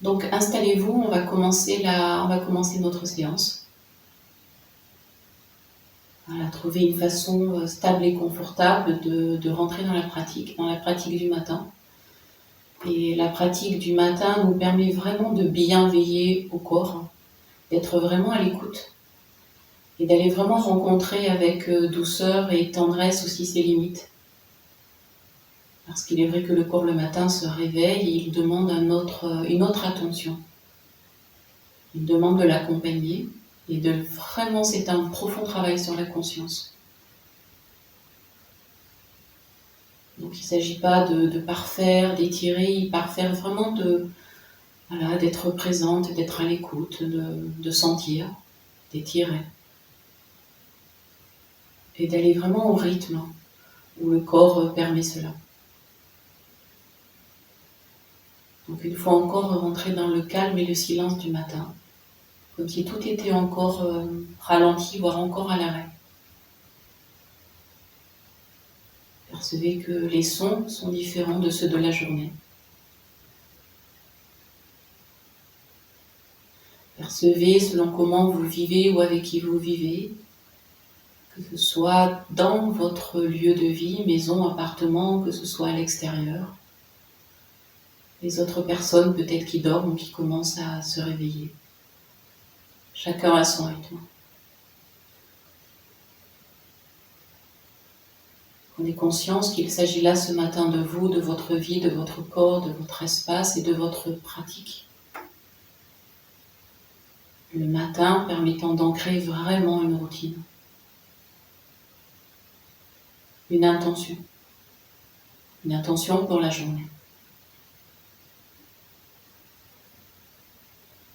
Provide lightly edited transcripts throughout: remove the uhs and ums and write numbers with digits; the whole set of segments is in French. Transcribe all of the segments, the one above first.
Donc installez-vous, on va commencer notre séance. Voilà, trouver une façon stable et confortable de rentrer dans la pratique du matin. Et la pratique du matin nous permet vraiment de bien veiller au corps, d'être vraiment à l'écoute et d'aller vraiment rencontrer avec douceur et tendresse aussi ses limites. Parce qu'il est vrai que le corps le matin se réveille et il demande une autre attention. Il demande de l'accompagner et c'est un profond travail sur la conscience. Donc il ne s'agit pas de parfaire, d'étirer, il parfaire vraiment d'être présente, d'être à l'écoute, de sentir, d'étirer. Et d'aller vraiment au rythme où le corps permet cela. Donc une fois encore rentrer dans le calme et le silence du matin, comme si tout était encore ralenti, voire encore à l'arrêt. Percevez que les sons sont différents de ceux de la journée. Percevez selon comment vous vivez ou avec qui vous vivez, que ce soit dans votre lieu de vie, maison, appartement, que ce soit à l'extérieur. Les autres personnes peut-être qui dorment ou qui commencent à se réveiller. Chacun à son rythme. Prenez conscience qu'il s'agit là ce matin de vous, de votre vie, de votre corps, de votre espace et de votre pratique. Le matin permettant d'ancrer vraiment une routine. Une intention. Une intention pour la journée.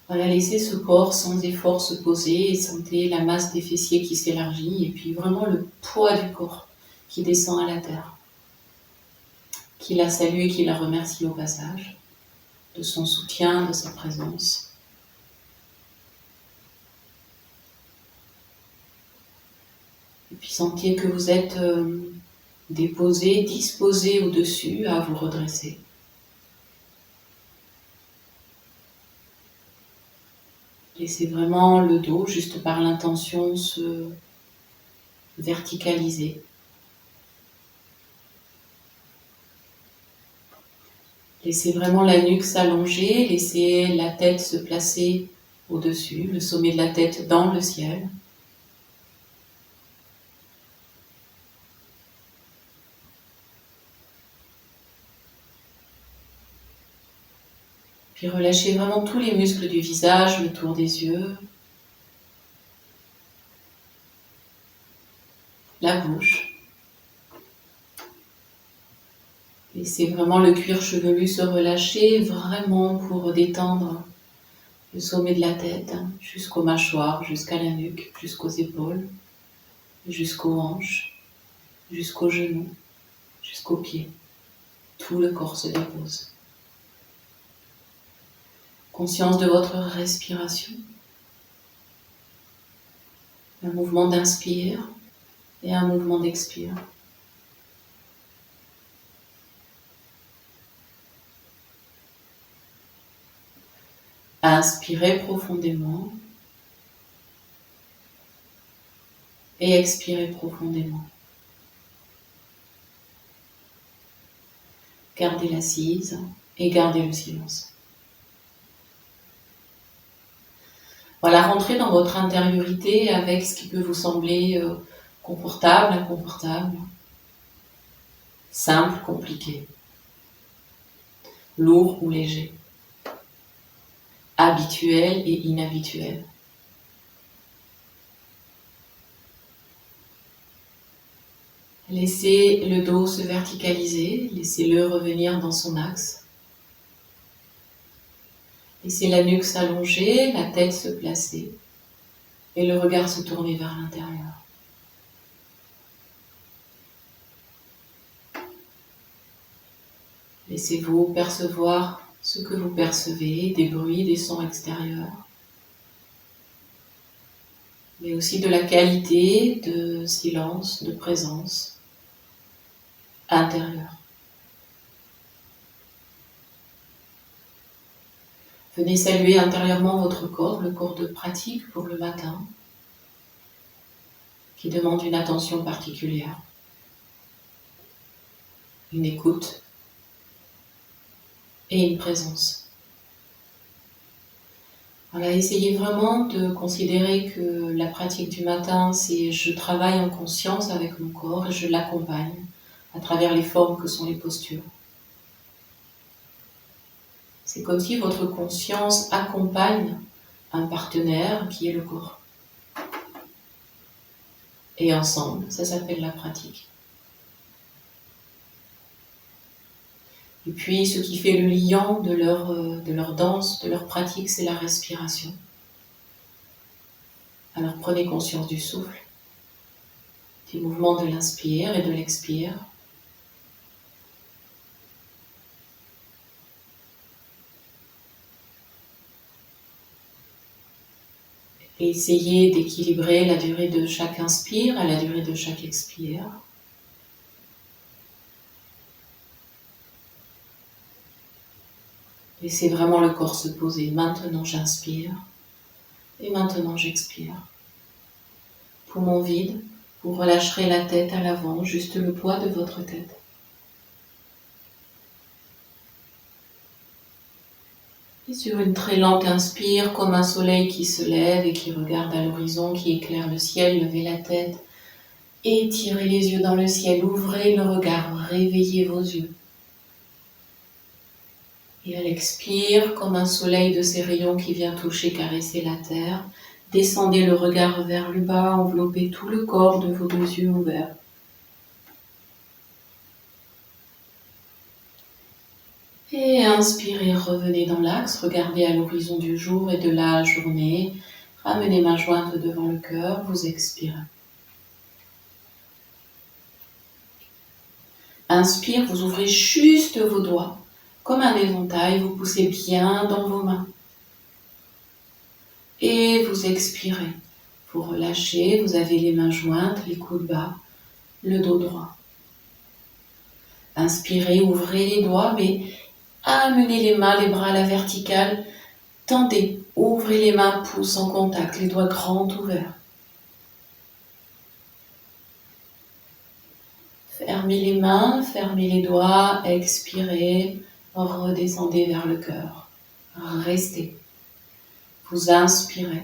Voilà, laissez ce corps sans effort se poser et sentez la masse des fessiers qui s'élargit et puis vraiment le poids du corps qui descend à la terre. Qui la salue et qui la remercie au passage de son soutien, de sa présence. Et puis sentez que vous êtes déposé, disposé au-dessus à vous redresser. Laissez vraiment le dos, juste par l'intention, se verticaliser. Laissez vraiment la nuque s'allonger, laissez la tête se placer au-dessus, le sommet de la tête dans le ciel. Puis relâchez vraiment tous les muscles du visage, le tour des yeux, la bouche. Laissez vraiment le cuir chevelu se relâcher, vraiment pour détendre le sommet de la tête, jusqu'aux mâchoires, jusqu'à la nuque, jusqu'aux épaules, jusqu'aux hanches, jusqu'aux genoux, jusqu'aux pieds. Tout le corps se dépose. Conscience de votre respiration. Un mouvement d'inspire et un mouvement d'expire. Inspirez profondément et expirez profondément. Gardez l'assise et gardez le silence. Voilà, rentrez dans votre intériorité avec ce qui peut vous sembler confortable, inconfortable, simple, compliqué, lourd ou léger, habituel et inhabituel. Laissez le dos se verticaliser, laissez-le revenir dans son axe. Laissez la nuque s'allonger, la tête se placer et le regard se tourner vers l'intérieur. Laissez-vous percevoir ce que vous percevez, des bruits, des sons extérieurs, mais aussi de la qualité de silence, de présence intérieure. Venez saluer intérieurement votre corps, le corps de pratique pour le matin, qui demande une attention particulière, une écoute et une présence. Voilà, essayez vraiment de considérer que la pratique du matin, c'est je travaille en conscience avec mon corps et je l'accompagne à travers les formes que sont les postures. C'est comme si votre conscience accompagne un partenaire qui est le corps. Et ensemble, ça s'appelle la pratique. Et puis, ce qui fait le liant de leur danse, de leur pratique, c'est la respiration. Alors prenez conscience du souffle, du mouvement de l'inspire et de l'expire. Et essayez d'équilibrer la durée de chaque inspire à la durée de chaque expire. Laissez vraiment le corps se poser. Maintenant j'inspire et maintenant j'expire. Poumon vide, vous relâcherez la tête à l'avant, juste le poids de votre tête. Et sur une très lente inspire, comme un soleil qui se lève et qui regarde à l'horizon, qui éclaire le ciel, levez la tête, étirez les yeux dans le ciel, ouvrez le regard, réveillez vos yeux. Et à l'expire, comme un soleil de ses rayons qui vient toucher, caresser la terre, descendez le regard vers le bas, enveloppez tout le corps de vos deux yeux ouverts. Et inspirez, revenez dans l'axe, regardez à l'horizon du jour et de la journée. Ramenez main jointe devant le cœur, vous expirez. Inspire, vous ouvrez juste vos doigts. Comme un éventail, vous poussez bien dans vos mains. Et vous expirez. Vous relâchez, vous avez les mains jointes, les coudes bas, le dos droit. Inspirez, ouvrez les doigts, mais amenez les mains, les bras à la verticale. Tendez, ouvrez les mains, pouces en contact, les doigts grands ouverts. Fermez les mains, fermez les doigts, expirez, redescendez vers le cœur. Restez. Vous inspirez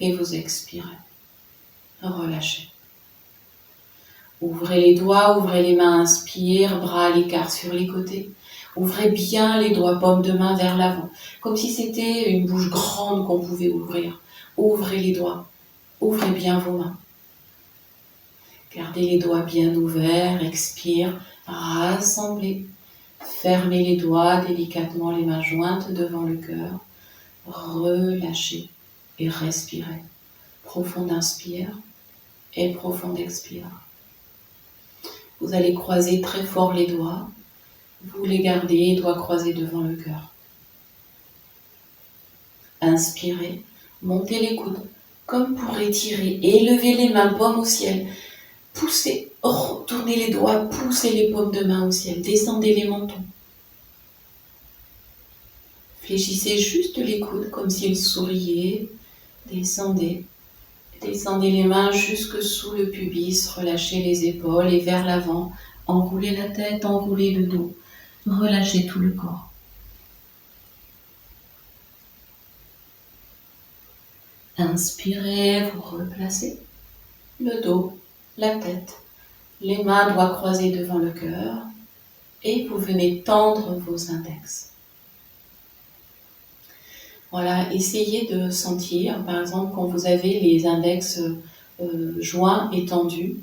et vous expirez. Relâchez. Ouvrez les doigts, ouvrez les mains, inspire, bras à l'écart sur les côtés. Ouvrez bien les doigts, paumes de main vers l'avant, comme si c'était une bouche grande qu'on pouvait ouvrir. Ouvrez les doigts, ouvrez bien vos mains. Gardez les doigts bien ouverts, expire, rassemblez. Fermez les doigts délicatement, les mains jointes devant le cœur. Relâchez et respirez. Profond inspire et profond expire. Vous allez croiser très fort les doigts. Vous les gardez, doigts croisés devant le cœur. Inspirez, montez les coudes comme pour étirer. Élevez les mains, paumes au ciel. Poussez, retournez les doigts, poussez les paumes de main au ciel. Descendez les mentons. Fléchissez juste les coudes comme s'ils souriaient. Descendez. Descendez les mains jusque sous le pubis. Relâchez les épaules et vers l'avant. Enroulez la tête, enroulez le dos. Relâchez tout le corps. Inspirez, vous replacez le dos, la tête, les mains doigts croisés devant le cœur et vous venez tendre vos index. Voilà, essayez de sentir, par exemple, quand vous avez les index joints et tendus,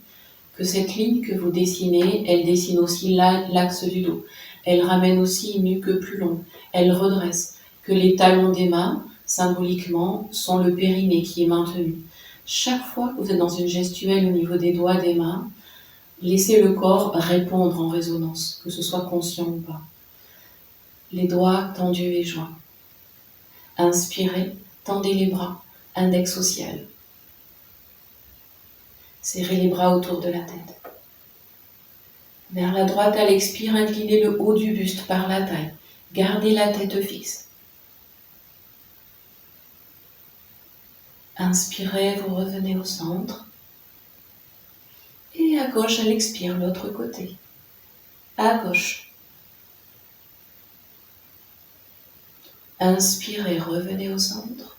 que cette ligne que vous dessinez, elle dessine aussi l'axe du dos. Elle ramène aussi une nuque plus longue. Elle redresse. Que les talons des mains, symboliquement, sont le périnée qui est maintenu. Chaque fois que vous êtes dans une gestuelle au niveau des doigts des mains, laissez le corps répondre en résonance, que ce soit conscient ou pas. Les doigts tendus et joints. Inspirez, tendez les bras, index au ciel. Serrez les bras autour de la tête. Vers la droite à l'expire, inclinez le haut du buste par la taille. Gardez la tête fixe. Inspirez, vous revenez au centre. Et à gauche, à l'expire, l'autre côté. À gauche. Inspirez, revenez au centre.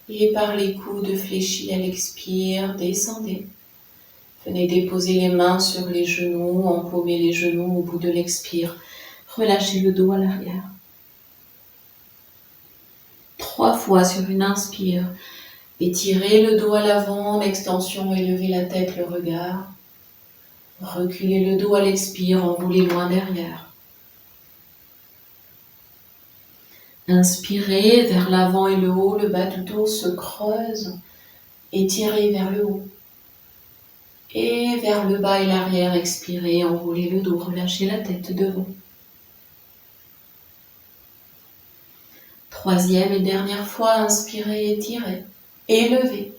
Et par les coudes fléchis à l'expire, descendez. Venez déposer les mains sur les genoux, empaumer les genoux au bout de l'expire. Relâchez le dos à l'arrière. 3 fois sur une inspire. Étirez le dos à l'avant, en extension, élevez la tête, le regard. Reculez le dos à l'expire, enroulez loin derrière. Inspirez vers l'avant et le haut, le bas du dos se creuse. Étirez vers le haut. Et vers le bas et l'arrière, expirez, enroulez le dos, relâchez la tête devant. 3e et dernière fois, inspirez, étirez, élevez,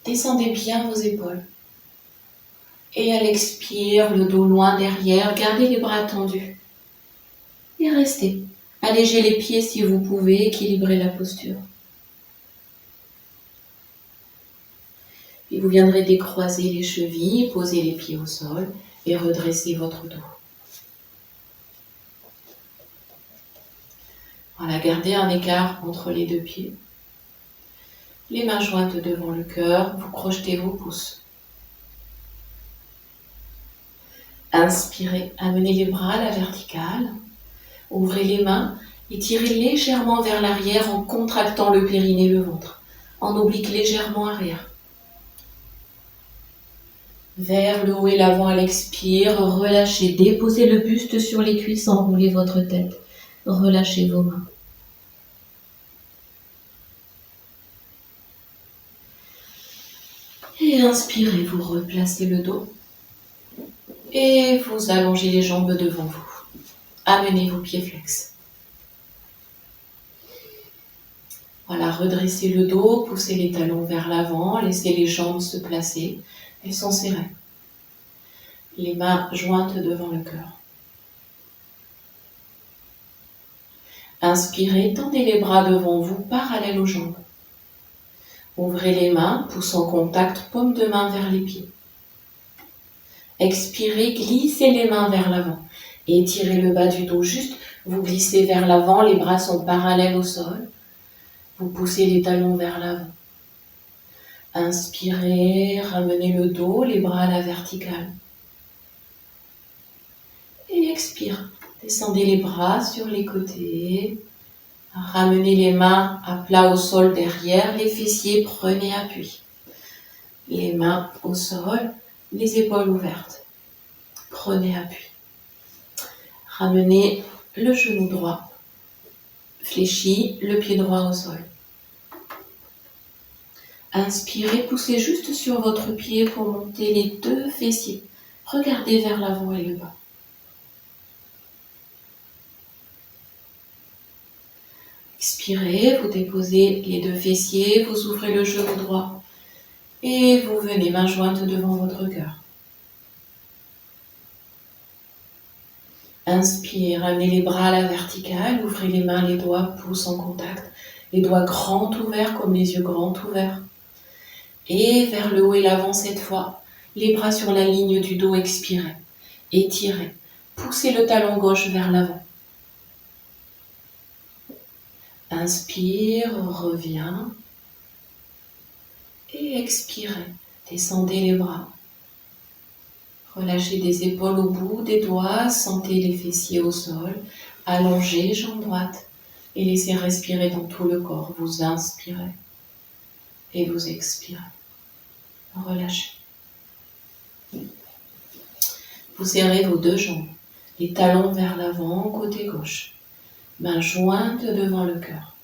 descendez bien vos épaules. Et à l'expire, le dos loin derrière, gardez les bras tendus. Et restez. Allégez les pieds si vous pouvez, équilibrez la posture. Puis vous viendrez décroiser les chevilles, poser les pieds au sol et redresser votre dos. Voilà, gardez un écart entre les 2 pieds. Les mains jointes devant le cœur, vous crochetez vos pouces. Inspirez, amenez les bras à la verticale. Ouvrez les mains et tirez légèrement vers l'arrière en contractant le périnée et le ventre. En oblique légèrement arrière. Vers le haut et l'avant à l'expire, relâchez, déposez le buste sur les cuisses, enroulez votre tête. Relâchez vos mains. Et inspirez, vous replacez le dos. Et vous allongez les jambes devant vous. Amenez vos pieds flex. Voilà, redressez le dos, poussez les talons vers l'avant, laissez les jambes se placer. Elles sont serrées. Les mains jointes devant le cœur. Inspirez, tendez les bras devant vous, parallèles aux jambes. Ouvrez les mains, pouce en contact, paume de main vers les pieds. Expirez, glissez les mains vers l'avant. Étirez le bas du dos juste, vous glissez vers l'avant, les bras sont parallèles au sol. Vous poussez les talons vers l'avant. Inspirez, ramenez le dos, les bras à la verticale. Et expire, descendez les bras sur les côtés. Ramenez les mains à plat au sol derrière les fessiers, prenez appui. Les mains au sol, les épaules ouvertes. Prenez appui. Ramenez le genou droit, fléchi, le pied droit au sol. Inspirez, poussez juste sur votre pied pour monter les 2 fessiers. Regardez vers l'avant et le bas. Expirez, vous déposez les 2 fessiers, vous ouvrez le genou droit et vous venez main jointe devant votre cœur. Inspire, amenez les bras à la verticale, ouvrez les mains, les doigts, pouces en contact, les doigts grands ouverts comme les yeux grands ouverts. Et vers le haut et l'avant cette fois, les bras sur la ligne du dos, expirez, étirez, poussez le talon gauche vers l'avant. Inspire, reviens. Et expirez, descendez les bras. Relâchez des épaules au bout des doigts, sentez les fessiers au sol. Allongez, jambe droite. Et laissez respirer dans tout le corps. Vous inspirez et vous expirez. Relâchez. Vous serrez vos 2 jambes, les talons vers l'avant, côté gauche. Mains jointes devant le cœur.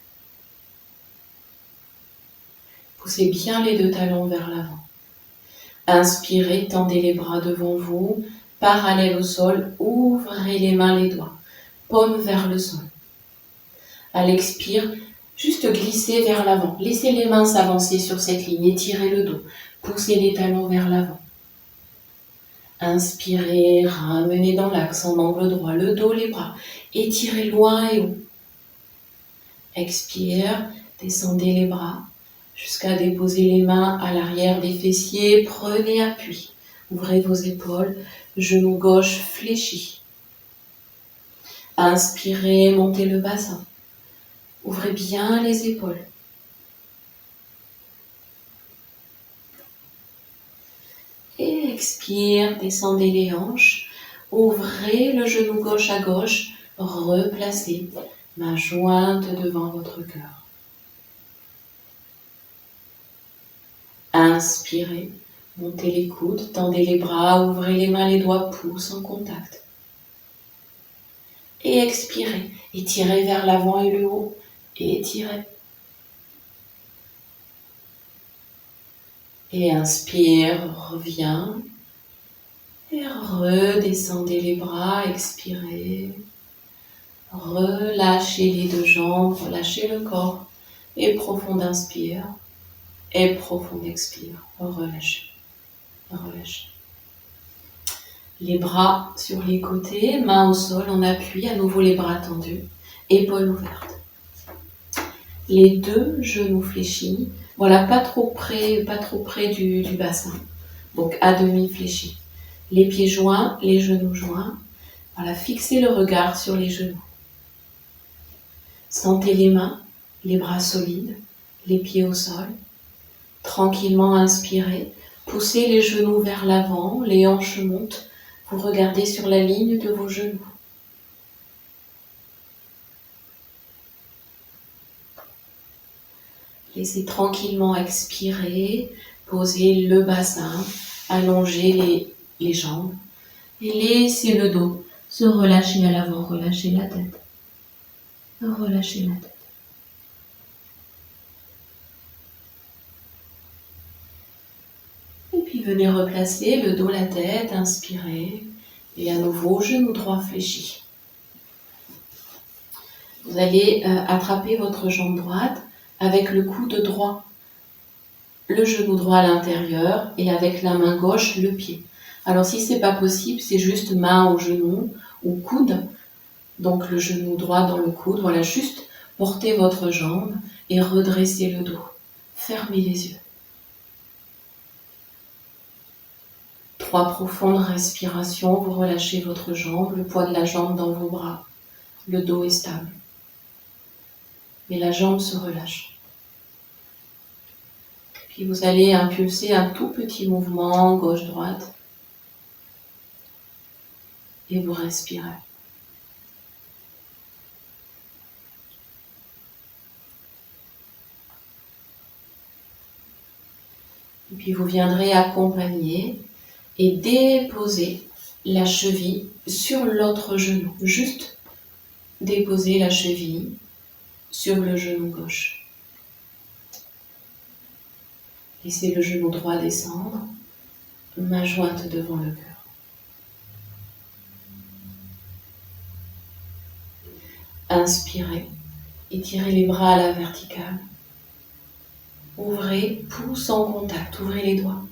Poussez bien les 2 talons vers l'avant. Inspirez, tendez les bras devant vous, parallèles au sol, ouvrez les mains, les doigts, paume vers le sol. À l'expire, juste glissez vers l'avant. Laissez les mains s'avancer sur cette ligne, étirez le dos, poussez les talons vers l'avant. Inspirez, ramenez dans l'axe en angle droit, le dos, les bras, étirez loin et haut. Expire, descendez les bras, jusqu'à déposer les mains à l'arrière des fessiers. Prenez appui. Ouvrez vos épaules, genou gauche fléchi. Inspirez, montez le bassin. Ouvrez bien les épaules. Et expire, descendez les hanches. Ouvrez le genou gauche à gauche. Replacez, main jointe devant votre cœur. Inspirez, montez les coudes, tendez les bras, ouvrez les mains, les doigts, pouces en contact. Et expirez, étirez vers l'avant et le haut, étirez. Et inspire, reviens. Et redescendez les bras, expirez. Relâchez les deux jambes, relâchez le corps. Et profond inspire. Et profond expire. Relâchez. Relâchez. Les bras sur les côtés, mains au sol en appui, à nouveau les bras tendus, épaules ouvertes. Les deux genoux fléchis, voilà, pas trop près du bassin, donc à demi fléchis. Les pieds joints, les genoux joints, voilà, fixez le regard sur les genoux. Sentez les mains, les bras solides, les pieds au sol. Tranquillement inspirez, poussez les genoux vers l'avant, les hanches montent. Vous regardez sur la ligne de vos genoux. Laissez tranquillement expirer, posez le bassin, allongez les jambes et laissez le dos se relâcher à l'avant, relâchez la tête. Relâchez la tête. Et puis venez replacer le dos, la tête, inspirez et à nouveau genou droit fléchi. Vous allez attraper votre jambe droite avec le coude droit, le genou droit à l'intérieur et avec la main gauche le pied. Alors si c'est pas possible, c'est juste main au genou ou coude, donc le genou droit dans le coude, voilà, juste portez votre jambe et redressez le dos. Fermez les yeux. 3 profondes respirations, vous relâchez votre jambe, le poids de la jambe dans vos bras. Le dos est stable. Et la jambe se relâche. Puis vous allez impulser un tout petit mouvement gauche-droite. Et vous respirez. Et puis vous viendrez accompagner et déposer la cheville sur l'autre genou. Juste déposer la cheville sur le genou gauche. Laissez le genou droit descendre, main jointe devant le cœur. Inspirez, étirez les bras à la verticale. Ouvrez, pouce en contact, ouvrez les doigts.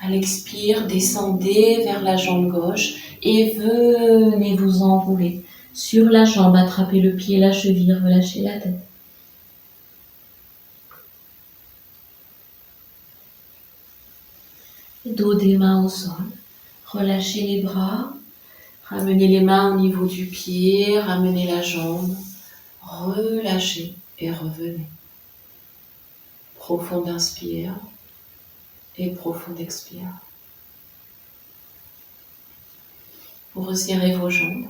À l'expire, descendez vers la jambe gauche et venez vous enrouler. Sur la jambe, attrapez le pied, la cheville, relâchez la tête. Dos des mains au sol. Relâchez les bras. Ramenez les mains au niveau du pied, ramenez la jambe. Relâchez et revenez. Profond inspire et profond expire. Vous resserrez vos jambes.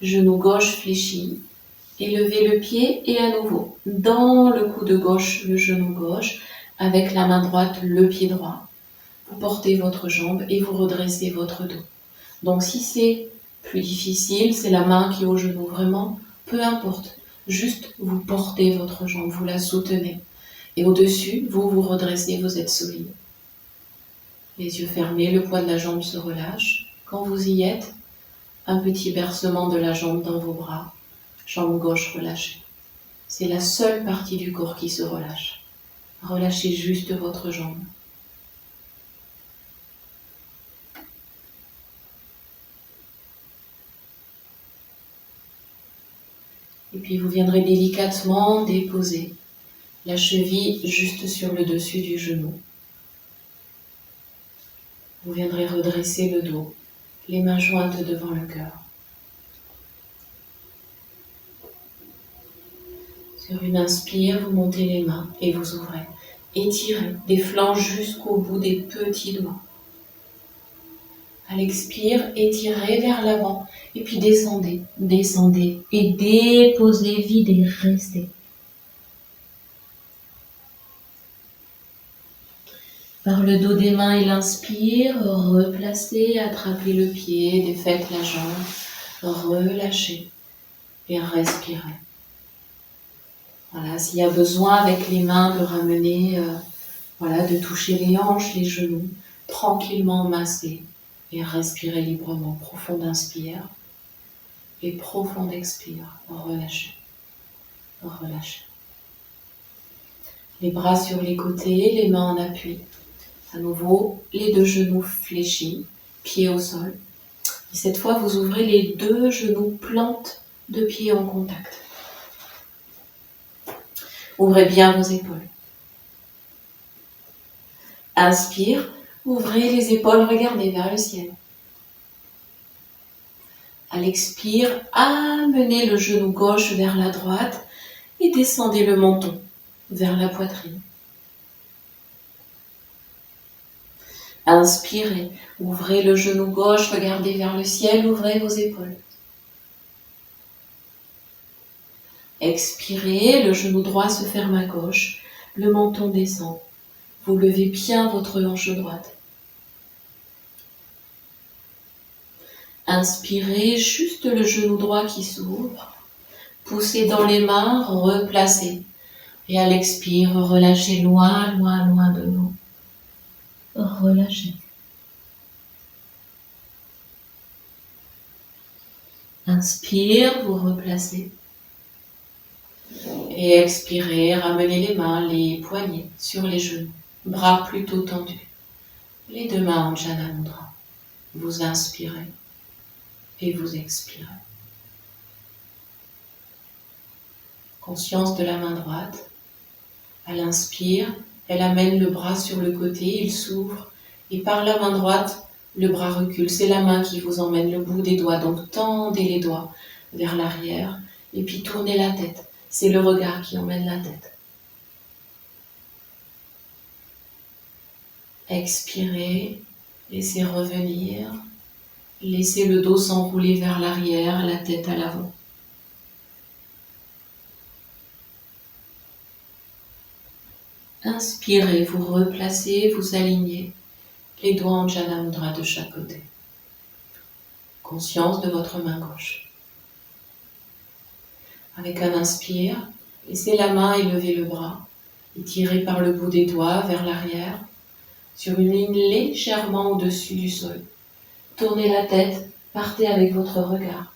Genou gauche fléchi. Élevez le pied et à nouveau, dans le coude gauche, le genou gauche, avec la main droite, le pied droit. Vous portez votre jambe et vous redressez votre dos. Donc si c'est plus difficile, c'est la main qui est au genou, vraiment, peu importe. Juste, vous portez votre jambe, vous la soutenez. Et au-dessus, vous redressez, vous êtes solide. Les yeux fermés, le poids de la jambe se relâche. Quand vous y êtes, un petit bercement de la jambe dans vos bras. Jambe gauche relâchée. C'est la seule partie du corps qui se relâche. Relâchez juste votre jambe. Et puis vous viendrez délicatement déposer La cheville juste sur le dessus du genou. Vous viendrez redresser le dos, les mains jointes devant le cœur. Sur une inspire, vous montez les mains et vous ouvrez. Étirez des flancs jusqu'au bout des petits doigts. À l'expire, étirez vers l'avant et puis descendez, descendez et déposez, videz, restez. Par le dos des mains, il inspire, replacez, attrapez le pied, défaites la jambe, relâchez et respirez. Voilà, s'il y a besoin avec les mains de ramener, de toucher les hanches, les genoux, tranquillement masser et respirer librement. Profonde inspire et profonde expire. Relâchez, relâchez. Les bras sur les côtés, les mains en appui. À nouveau, les deux genoux fléchis, pieds au sol. Et cette fois, vous ouvrez les deux genoux, plantes de pieds en contact. Ouvrez bien vos épaules. Inspire, ouvrez les épaules, regardez vers le ciel. À l'expire, amenez le genou gauche vers la droite et descendez le menton vers la poitrine. Inspirez, ouvrez le genou gauche, regardez vers le ciel, ouvrez vos épaules. Expirez, le genou droit se ferme à gauche, le menton descend. Vous levez bien votre hanche droite. Inspirez, juste le genou droit qui s'ouvre. Poussez dans les mains, replacez. Et à l'expire, relâchez loin, loin, loin de vous. Relâchez. Inspire, vous replacez. Et expirez, ramenez les mains, les poignets sur les genoux. Bras plutôt tendus. Les deux mains en Jana Mudra. Vous inspirez et vous expirez. Conscience de la main droite. À l'inspire, elle amène le bras sur le côté, il s'ouvre. Et par la main droite, le bras recule. C'est la main qui vous emmène le bout des doigts. Donc tendez les doigts vers l'arrière et puis tournez la tête. C'est le regard qui emmène la tête. Expirez, laissez revenir. Laissez le dos s'enrouler vers l'arrière, la tête à l'avant. Inspirez, vous replacez, vous alignez. Les doigts en Jana Mudra de chaque côté. Conscience de votre main gauche. Avec un inspire, laissez la main élever le bras. Étirez par le bout des doigts vers l'arrière, sur une ligne légèrement au-dessus du sol. Tournez la tête, partez avec votre regard.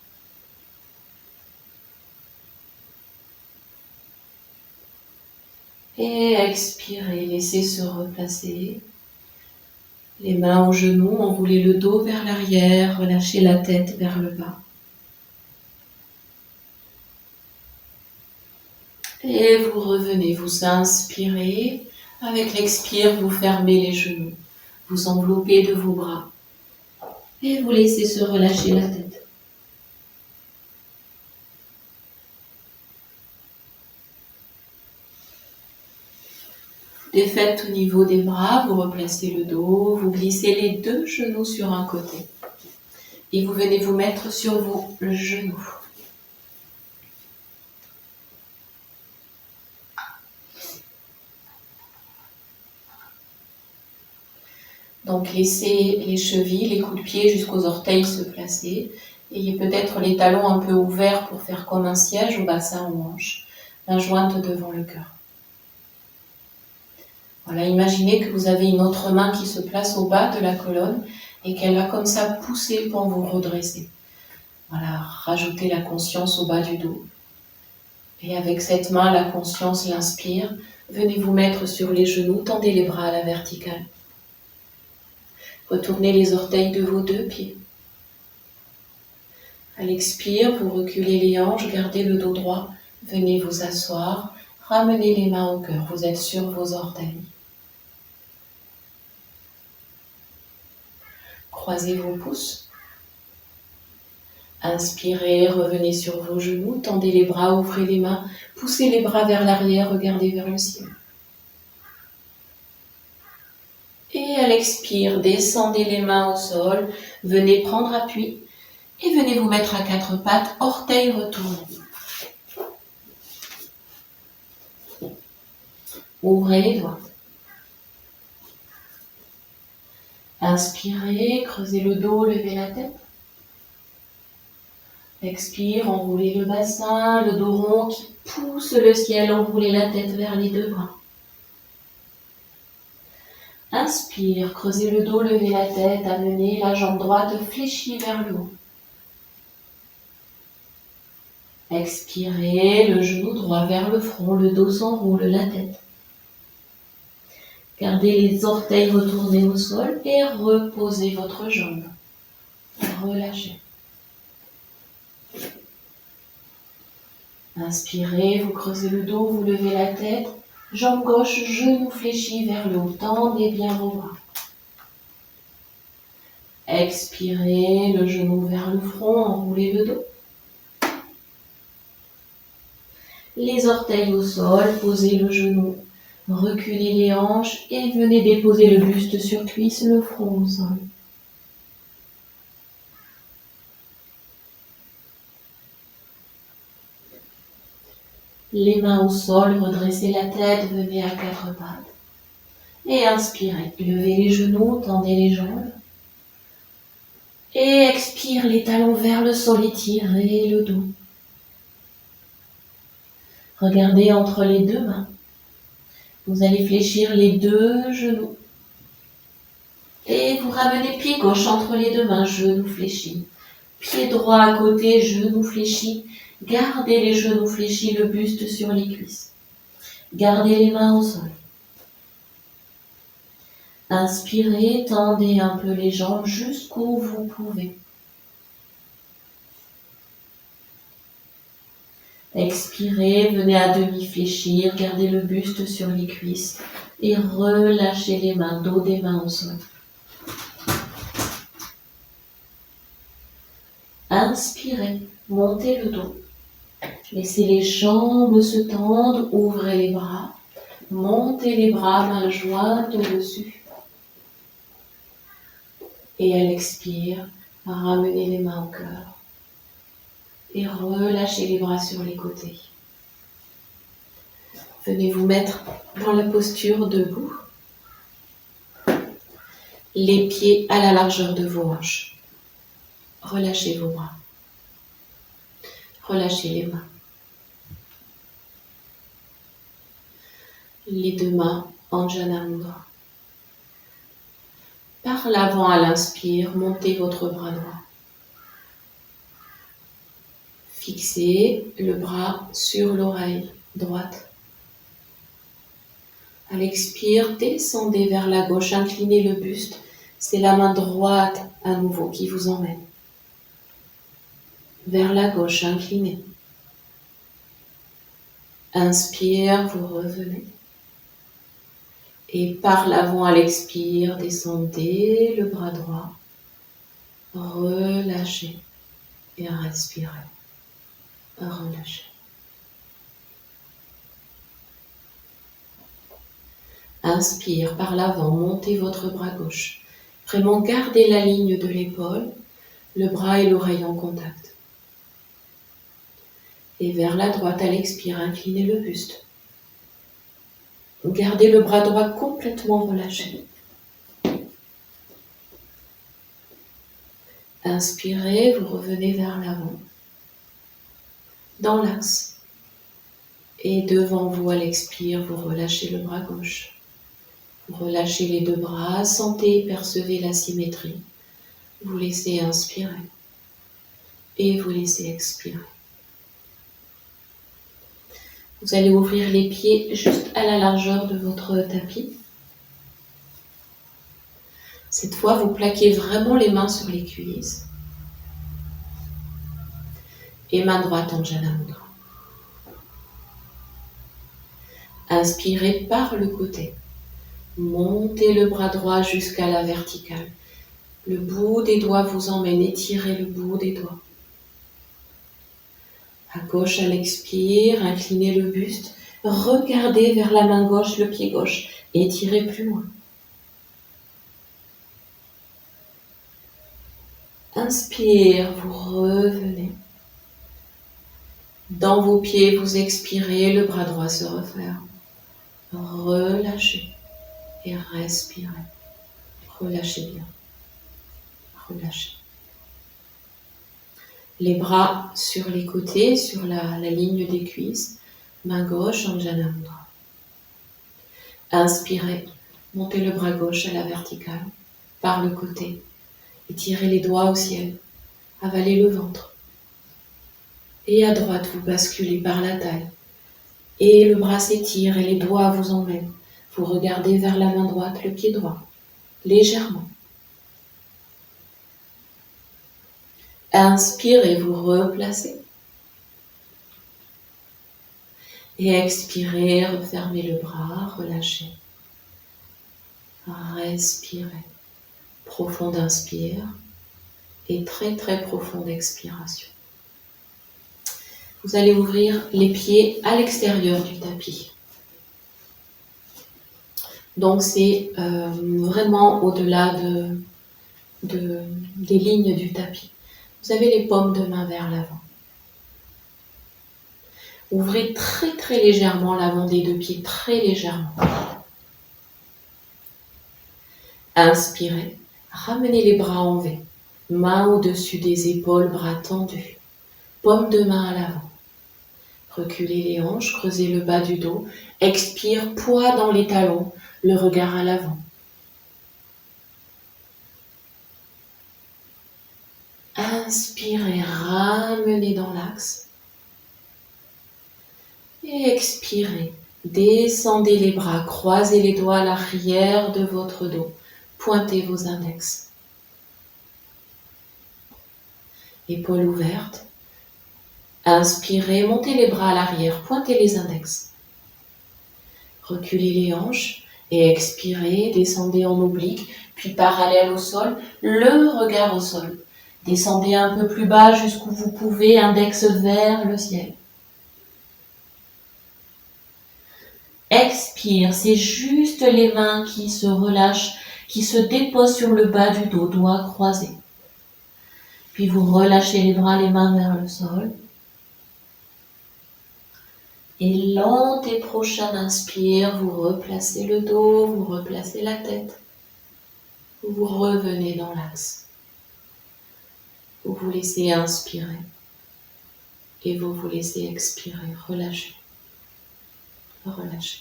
Et expirez, laissez se replacer. Les mains aux genoux, enroulez le dos vers l'arrière, relâchez la tête vers le bas. Et vous revenez, vous inspirez. Avec l'expire, vous fermez les genoux. Vous enveloppez de vos bras. Et vous laissez se relâcher la tête. Défaites au niveau des bras, vous replacez le dos, vous glissez les deux genoux sur un côté. Et vous venez vous mettre sur vos genoux. Donc laissez les chevilles, les coups de pied jusqu'aux orteils se placer. Ayez peut-être les talons un peu ouverts pour faire comme un siège au bassin ou hanche. Main jointe devant le cœur. Voilà, imaginez que vous avez une autre main qui se place au bas de la colonne et qu'elle va comme ça pousser pour vous redresser. Voilà, rajoutez la conscience au bas du dos. Et avec cette main, la conscience l'inspire. Venez vous mettre sur les genoux, tendez les bras à la verticale. Retournez les orteils de vos deux pieds. À l'expire, vous reculez les hanches, gardez le dos droit. Venez vous asseoir, Ramenez les mains au cœur, vous êtes sur vos orteils. Croisez vos pouces. Inspirez, revenez sur vos genoux, tendez les bras, ouvrez les mains, poussez les bras vers l'arrière, regardez vers le ciel. Et à l'expire, descendez les mains au sol, venez prendre appui et venez vous mettre à quatre pattes, orteils retournés. Ouvrez les doigts. Inspirez, creusez le dos, levez la tête. Expire, enroulez le bassin, le dos rond qui pousse le ciel, enroulez la tête vers les deux bras. Inspire, creusez le dos, levez la tête, amenez la jambe droite fléchie vers le haut. Expirez, le genou droit vers le front, le dos s'enroule, la tête. Gardez les orteils retournés au sol et reposez votre jambe. Relâchez. Inspirez, vous creusez le dos, vous levez la tête. Jambe gauche, genou fléchi vers le haut. Tendez bien vos bras. Expirez, le genou vers le front, enroulez le dos. Les orteils au sol, posez le genou. Reculez les hanches et venez déposer le buste sur cuisse, le front au sol. Les mains au sol, redressez la tête, venez à quatre pattes. Et inspirez, levez les genoux, tendez les jambes. Et expire, les talons vers le sol, étirez le dos. Regardez entre les deux mains. Vous allez fléchir les deux genoux. Et vous ramenez pied gauche entre les deux mains, genou fléchi. Pied droit à côté, genou fléchi. Gardez les genoux fléchis, le buste sur les cuisses. Gardez les mains au sol. Inspirez, tendez un peu les jambes jusqu'où vous pouvez. Expirez, venez à demi fléchir, gardez le buste sur les cuisses et relâchez les mains, dos des mains au sol. Inspirez, montez le dos. Laissez les jambes se tendre, ouvrez les bras. Montez les bras, mains jointes au-dessus. Et à l'expire, ramenez les mains au cœur. Et relâchez les bras sur les côtés. Venez vous mettre dans la posture debout. Les pieds à la largeur de vos hanches. Relâchez vos bras. Relâchez les mains. Les deux mains en Jana Mudra. Par l'avant à l'inspire, montez votre bras droit. Fixez le bras sur l'oreille droite. À l'expire, descendez vers la gauche, inclinez le buste. C'est la main droite à nouveau qui vous emmène. Vers la gauche, inclinez. Inspire, vous revenez. Et par l'avant à l'expire, descendez le bras droit. Relâchez et respirez. Relâchez. Inspire par l'avant, montez votre bras gauche. Vraiment gardez la ligne de l'épaule, le bras et l'oreille en contact. Et vers la droite à l'expire, inclinez le buste. Gardez le bras droit complètement relâché. Inspirez, vous revenez vers l'avant, dans l'axe. Et devant vous à l'expire, vous relâchez le bras gauche. Vous relâchez les deux bras, sentez et percevez la symétrie. Vous laissez inspirer et vous laissez expirer. Vous allez ouvrir les pieds juste à la largeur de votre tapis. Cette fois, vous plaquez vraiment les mains sur les cuisses. Et main droite en Jana Mudra. Inspirez par le côté. Montez le bras droit jusqu'à la verticale. Le bout des doigts vous emmène, étirez le bout des doigts. À gauche, à l'expire, inclinez le buste. Regardez vers la main gauche, le pied gauche. Étirez plus loin. Inspire, vous revenez. Dans vos pieds, vous expirez, le bras droit se referme. Relâchez et respirez. Relâchez bien. Relâchez. Les bras sur les côtés, sur la ligne des cuisses. Main gauche, Anjana Mudra. Inspirez, montez le bras gauche à la verticale, par le côté. Étirez les doigts au ciel. Avalez le ventre. Et à droite, vous basculez par la taille. Et le bras s'étire et les doigts vous emmènent. Vous regardez vers la main droite, le pied droit, légèrement. Inspirez, vous replacez. Et expirez, refermez le bras, relâchez. Respirez. Profonde inspire et très très profonde expiration. Vous allez ouvrir les pieds à l'extérieur du tapis. Donc c'est vraiment au-delà des lignes du tapis. Vous avez les paumes de main vers l'avant. Ouvrez très très légèrement l'avant des deux pieds, très légèrement. Inspirez, ramenez les bras en V. Main au-dessus des épaules, bras tendus. Paume de main à l'avant. Reculez les hanches, creusez le bas du dos. Expire, poids dans les talons, le regard à l'avant. Inspirez, ramenez dans l'axe. Et expirez, descendez les bras, croisez les doigts à l'arrière de votre dos. Pointez vos index. Épaules ouvertes. Inspirez, montez les bras à l'arrière, pointez les index. Reculez les hanches et expirez, descendez en oblique, puis parallèle au sol, le regard au sol. Descendez un peu plus bas jusqu'où vous pouvez, index vers le ciel. Expire, c'est juste les mains qui se relâchent, qui se déposent sur le bas du dos, doigts croisés. Puis vous relâchez les bras, les mains vers le sol. Et lente et prochaine inspire, vous replacez le dos, vous replacez la tête. Vous revenez dans l'axe. Vous vous laissez inspirer. Et vous vous laissez expirer, relâchez. Relâchez.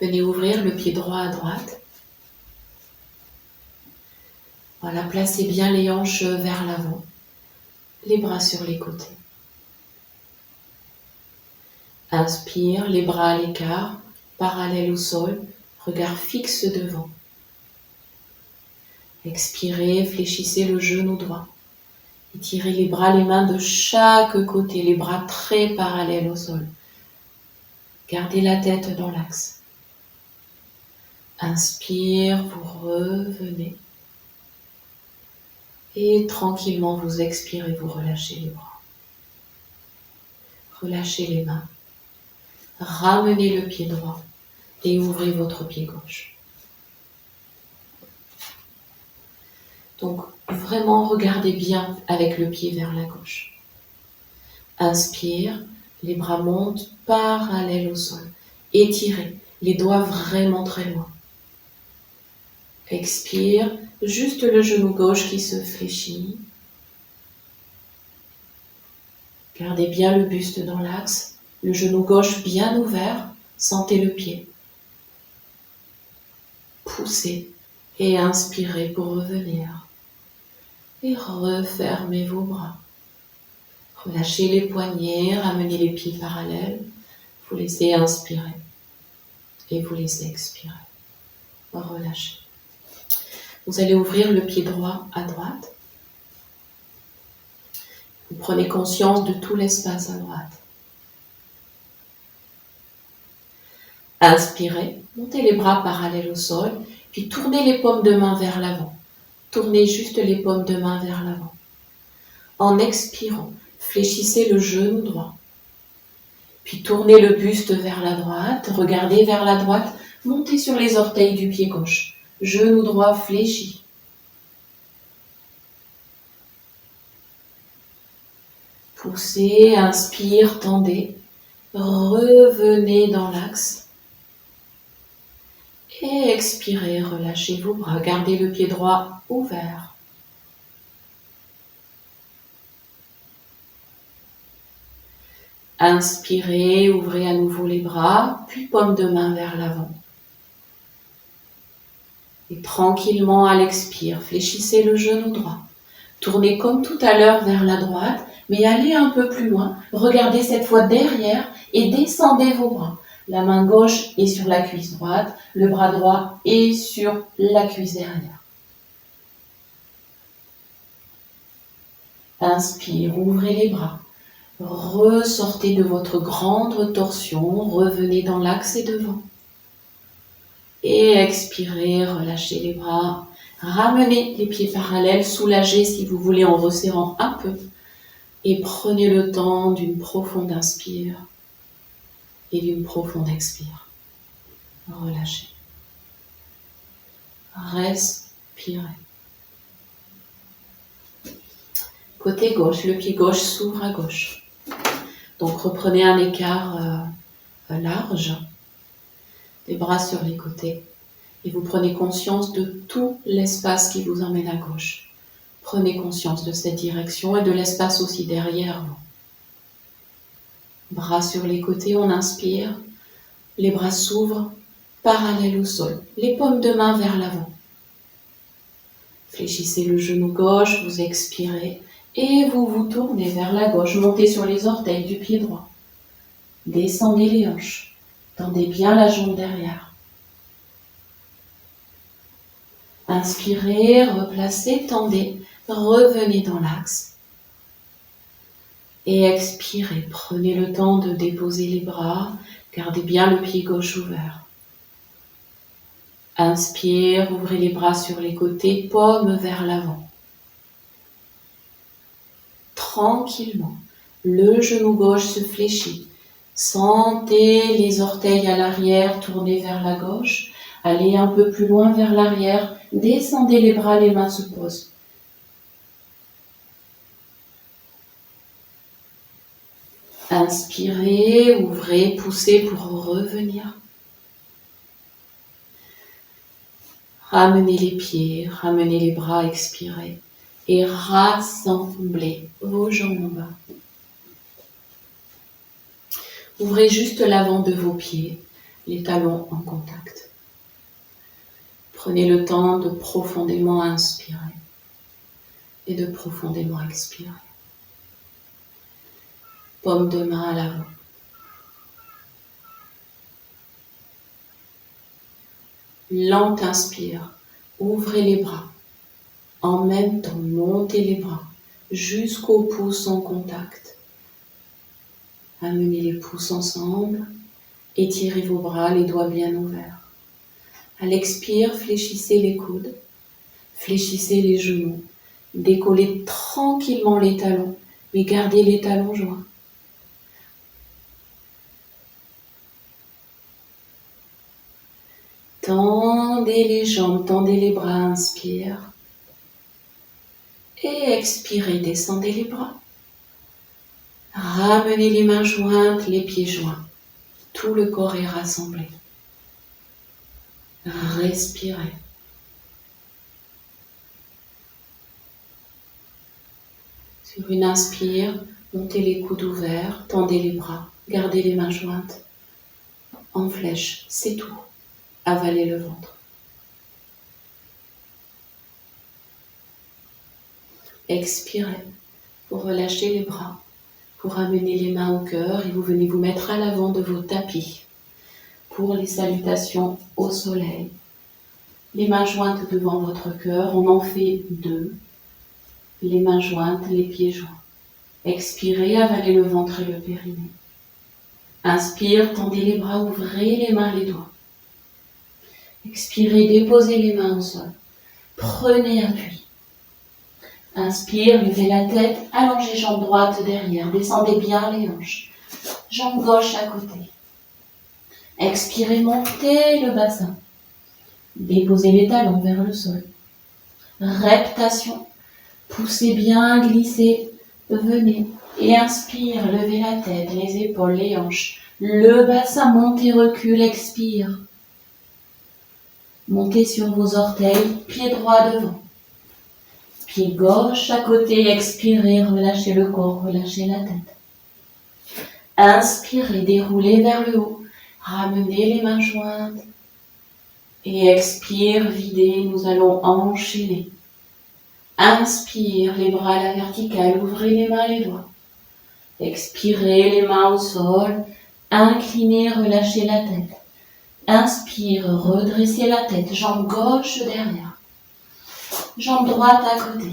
Venez ouvrir le pied droit à droite. Voilà, placez bien les hanches vers l'avant. Les bras sur les côtés. Inspire, les bras à l'écart, parallèles au sol, regard fixe devant. Expirez, fléchissez le genou droit. Étirez les bras, les mains de chaque côté, les bras très parallèles au sol. Gardez la tête dans l'axe. Inspire, vous revenez. Et tranquillement, vous expirez, vous relâchez les bras. Relâchez les mains. Ramenez le pied droit et ouvrez votre pied gauche. Donc, vraiment regardez bien avec le pied vers la gauche. Inspire, les bras montent parallèles au sol. Étirez, les doigts vraiment très loin. Expire, juste le genou gauche qui se fléchit. Gardez bien le buste dans l'axe, le genou gauche bien ouvert, sentez le pied. Poussez et inspirez pour revenir. Et refermez vos bras. Relâchez les poignets, ramenez les pieds parallèles. Vous laissez inspirer et vous laissez expirer. Relâchez. Vous allez ouvrir le pied droit à droite. Vous prenez conscience de tout l'espace à droite. Inspirez, montez les bras parallèles au sol, puis tournez les paumes de main vers l'avant. Tournez juste les paumes de main vers l'avant. En expirant, fléchissez le genou droit. Puis tournez le buste vers la droite, regardez vers la droite, montez sur les orteils du pied gauche. Genou droit fléchi. Poussez, inspire, tendez. Revenez dans l'axe. Et expirez, relâchez vos bras. Gardez le pied droit ouvert. Inspirez, ouvrez à nouveau les bras, puis paume de main vers l'avant. Et tranquillement à l'expire, fléchissez le genou droit. Tournez comme tout à l'heure vers la droite, mais allez un peu plus loin. Regardez cette fois derrière et descendez vos bras. La main gauche est sur la cuisse droite, le bras droit est sur la cuisse derrière. Inspire, ouvrez les bras. Ressortez de votre grande torsion, revenez dans l'axe et devant. Et expirez, relâchez les bras. Ramenez les pieds parallèles, soulagez si vous voulez en resserrant un peu. Et prenez le temps d'une profonde inspire et d'une profonde expire. Relâchez. Respirez. Côté gauche, le pied gauche s'ouvre à gauche. Donc reprenez un écart large, les bras sur les côtés. Et vous prenez conscience de tout l'espace qui vous emmène à gauche. Prenez conscience de cette direction et de l'espace aussi derrière vous. Bras sur les côtés, on inspire. Les bras s'ouvrent, parallèles au sol. Les paumes de main vers l'avant. Fléchissez le genou gauche, vous expirez. Et vous vous tournez vers la gauche. Montez sur les orteils du pied droit. Descendez les hanches. Tendez bien la jambe derrière. Inspirez, replacez, tendez, revenez dans l'axe. Et expirez, prenez le temps de déposer les bras, gardez bien le pied gauche ouvert. Inspire, ouvrez les bras sur les côtés, paume vers l'avant. Tranquillement, le genou gauche se fléchit. Sentez les orteils à l'arrière tourner vers la gauche. Allez un peu plus loin vers l'arrière. Descendez les bras, les mains se posent. Inspirez, ouvrez, poussez pour revenir. Ramenez les pieds, ramenez les bras, expirez. Et rassemblez vos jambes. Ouvrez juste l'avant de vos pieds, les talons en contact. Prenez le temps de profondément inspirer et de profondément expirer. Paume de main à l'avant. Lente inspire, ouvrez les bras. En même temps, montez les bras jusqu'aux pouces en contact. Amenez les pouces ensemble, étirez vos bras, les doigts bien ouverts. À l'expire, fléchissez les coudes, fléchissez les genoux, décollez tranquillement les talons, mais gardez les talons joints. Tendez les jambes, tendez les bras, inspire. Et expirez, descendez les bras. Ramenez les mains jointes, les pieds joints. Tout le corps est rassemblé. Respirez. Sur une inspire, montez les coudes ouverts, tendez les bras, gardez les mains jointes. En flèche, c'est tout. Avalez le ventre. Expirez pour relâcher les bras, pour ramener les mains au cœur et vous venez vous mettre à l'avant de vos tapis pour les salutations au soleil. Les mains jointes devant votre cœur, on en fait 2. Les mains jointes, les pieds joints. Expirez, avalez le ventre et le périnée. Inspire, tendez les bras, ouvrez les mains, les doigts. Expirez, déposez les mains au sol. Prenez appui. Inspire, levez la tête, allongez jambe droite derrière, descendez bien les hanches. Jambe gauche à côté. Expirez, montez le bassin. Déposez les talons vers le sol. Reptation. Poussez bien, glissez, venez. Et inspire, levez la tête, les épaules, les hanches. Le bassin, montez, recule, expire. Montez sur vos orteils, pied droit devant. Pied gauche à côté, expirez, relâchez le corps, relâchez la tête. Inspirez, déroulez vers le haut, ramenez les mains jointes. Et expire, videz, nous allons enchaîner. Inspire, les bras à la verticale, ouvrez les mains, les doigts. Expirez, les mains au sol, inclinez, relâchez la tête. Inspire, redressez la tête, jambe gauche derrière. Jambe droite à côté.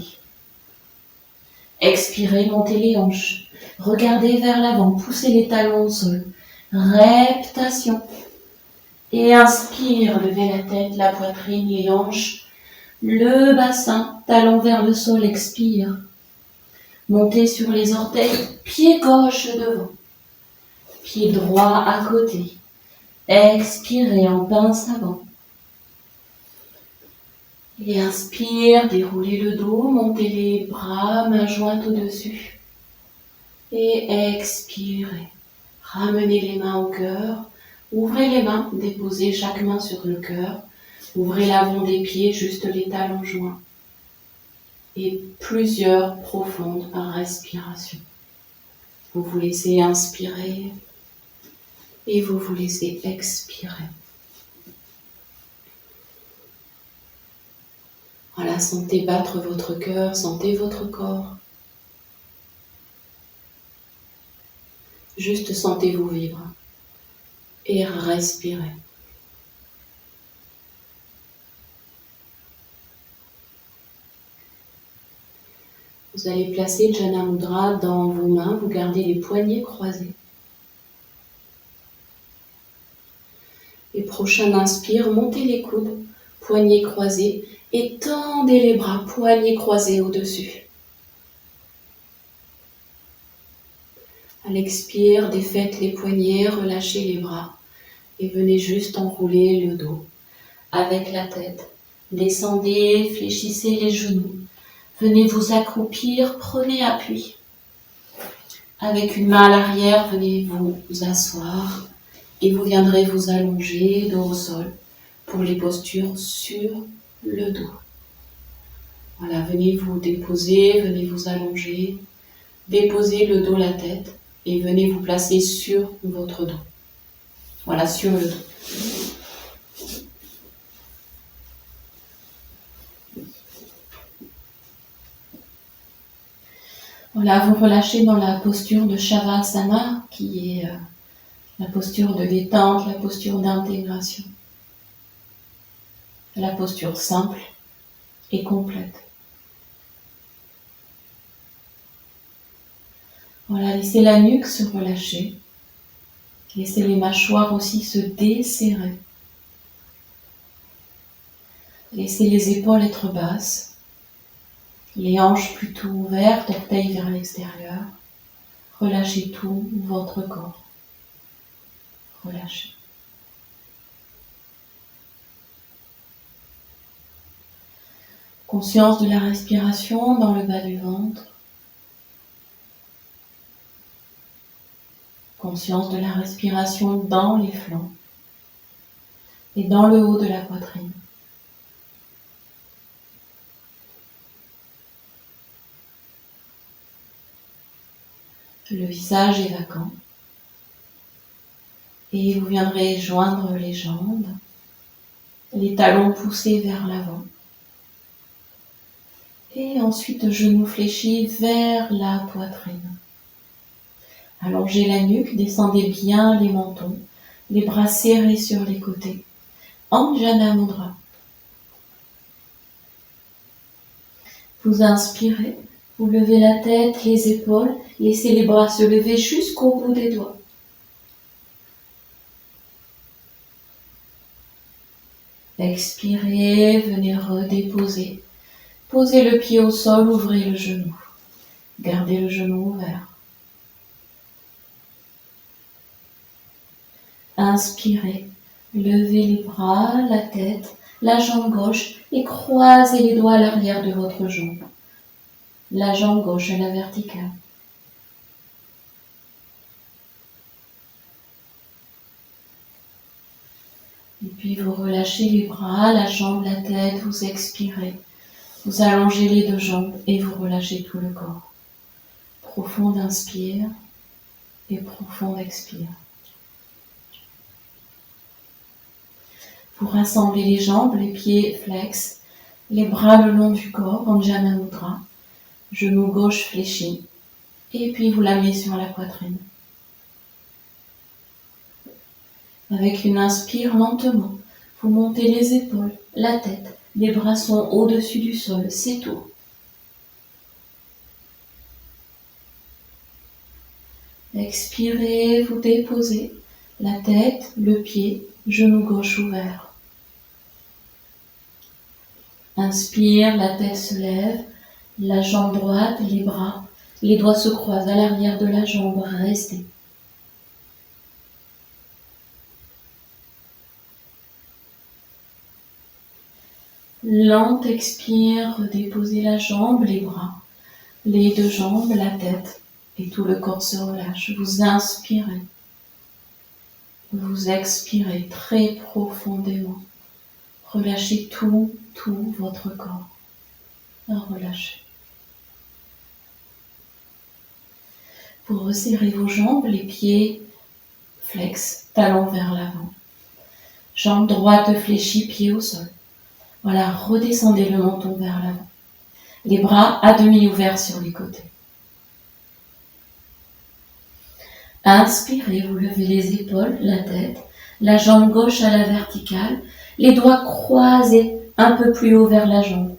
Expirez, montez les hanches. Regardez vers l'avant, poussez les talons au sol. Reptation. Et inspire, levez la tête, la poitrine, les hanches. Le bassin, talons vers le sol, expire. Montez sur les orteils, pied gauche devant. Pied droit à côté. Expirez en pince avant. Et inspire, déroulez le dos, montez les bras, mains jointes au-dessus. Et expirez. Ramenez les mains au cœur. Ouvrez les mains, déposez chaque main sur le cœur. Ouvrez l'avant des pieds, juste les talons joints. Et plusieurs profondes par respiration. Vous vous laissez inspirer et vous vous laissez expirer. Voilà, sentez battre votre cœur, sentez votre corps. Juste sentez-vous vivre et respirez. Vous allez placer Jana Mudra dans vos mains, vous gardez les poignets croisés. Et prochain inspire, montez les coudes, poignets croisés et tendez les bras, poignets croisés au-dessus. À l'expire, défaites les poignets, relâchez les bras et venez juste enrouler le dos avec la tête. Descendez, fléchissez les genoux. Venez vous accroupir, prenez appui. Avec une main à l'arrière, venez vous asseoir et vous viendrez vous allonger dos au sol pour les postures sur le dos. Voilà, venez vous déposer, venez vous allonger, déposez le dos, la tête et venez vous placer sur votre dos. Voilà, sur le dos. Voilà, vous relâchez dans la posture de Shavasana, qui est la posture de détente, la posture d'intégration. La posture simple et complète. Voilà, laissez la nuque se relâcher. Laissez les mâchoires aussi se desserrer. Laissez les épaules être basses. Les hanches plutôt ouvertes, orteils vers l'extérieur. Relâchez tout votre corps. Relâchez. Conscience de la respiration dans le bas du ventre. Conscience de la respiration dans les flancs et dans le haut de la poitrine. Le visage est vacant et vous viendrez joindre les jambes, les talons poussés vers l'avant et ensuite genoux fléchis vers la poitrine. Allongez la nuque, descendez bien les mentons, les bras serrés sur les côtés. Anjana Mudra. Vous inspirez, vous levez la tête, les épaules, laissez les bras se lever jusqu'au bout des doigts. Expirez, venez redéposer. Posez le pied au sol, ouvrez le genou. Gardez le genou ouvert. Inspirez, levez les bras, la tête, la jambe gauche et croisez les doigts à l'arrière de votre jambe. La jambe gauche à la verticale. Et puis vous relâchez les bras, la jambe, la tête, vous expirez. Vous allongez les deux jambes et vous relâchez tout le corps. Profond inspire et profond expire. Vous rassemblez les jambes, les pieds flex, les bras le long du corps, Anjana Mudra, genou gauche fléchi, et puis vous l'amenez sur la poitrine. Avec une inspire lentement, vous montez les épaules, la tête, les bras sont au-dessus du sol, c'est tout. Expirez, vous déposez la tête, le pied, genou gauche ouvert. Inspire, la tête se lève, la jambe droite, les bras, les doigts se croisent à l'arrière de la jambe, restez. Lente expire, déposez la jambe, les bras, les deux jambes, la tête et tout le corps se relâche. Vous inspirez, vous expirez très profondément. Relâchez tout votre corps. Relâchez. Vous resserrez vos jambes, les pieds flex, talons vers l'avant. Jambe droite fléchie, pied au sol. Voilà, redescendez le menton vers l'avant. Les bras à demi ouverts sur les côtés. Inspirez, vous levez les épaules, la tête, la jambe gauche à la verticale, les doigts croisés un peu plus haut vers la jambe.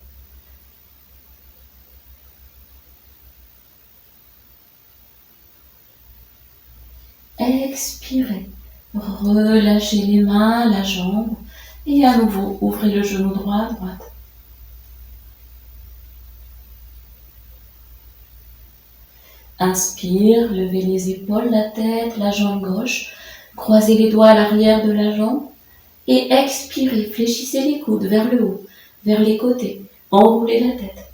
Expirez, relâchez les mains, la jambe et à nouveau ouvrez le genou droit à droite. Inspire, levez les épaules, la tête, la jambe gauche, croisez les doigts à l'arrière de la jambe et expirez, fléchissez les coudes vers le haut, vers les côtés, enroulez la tête.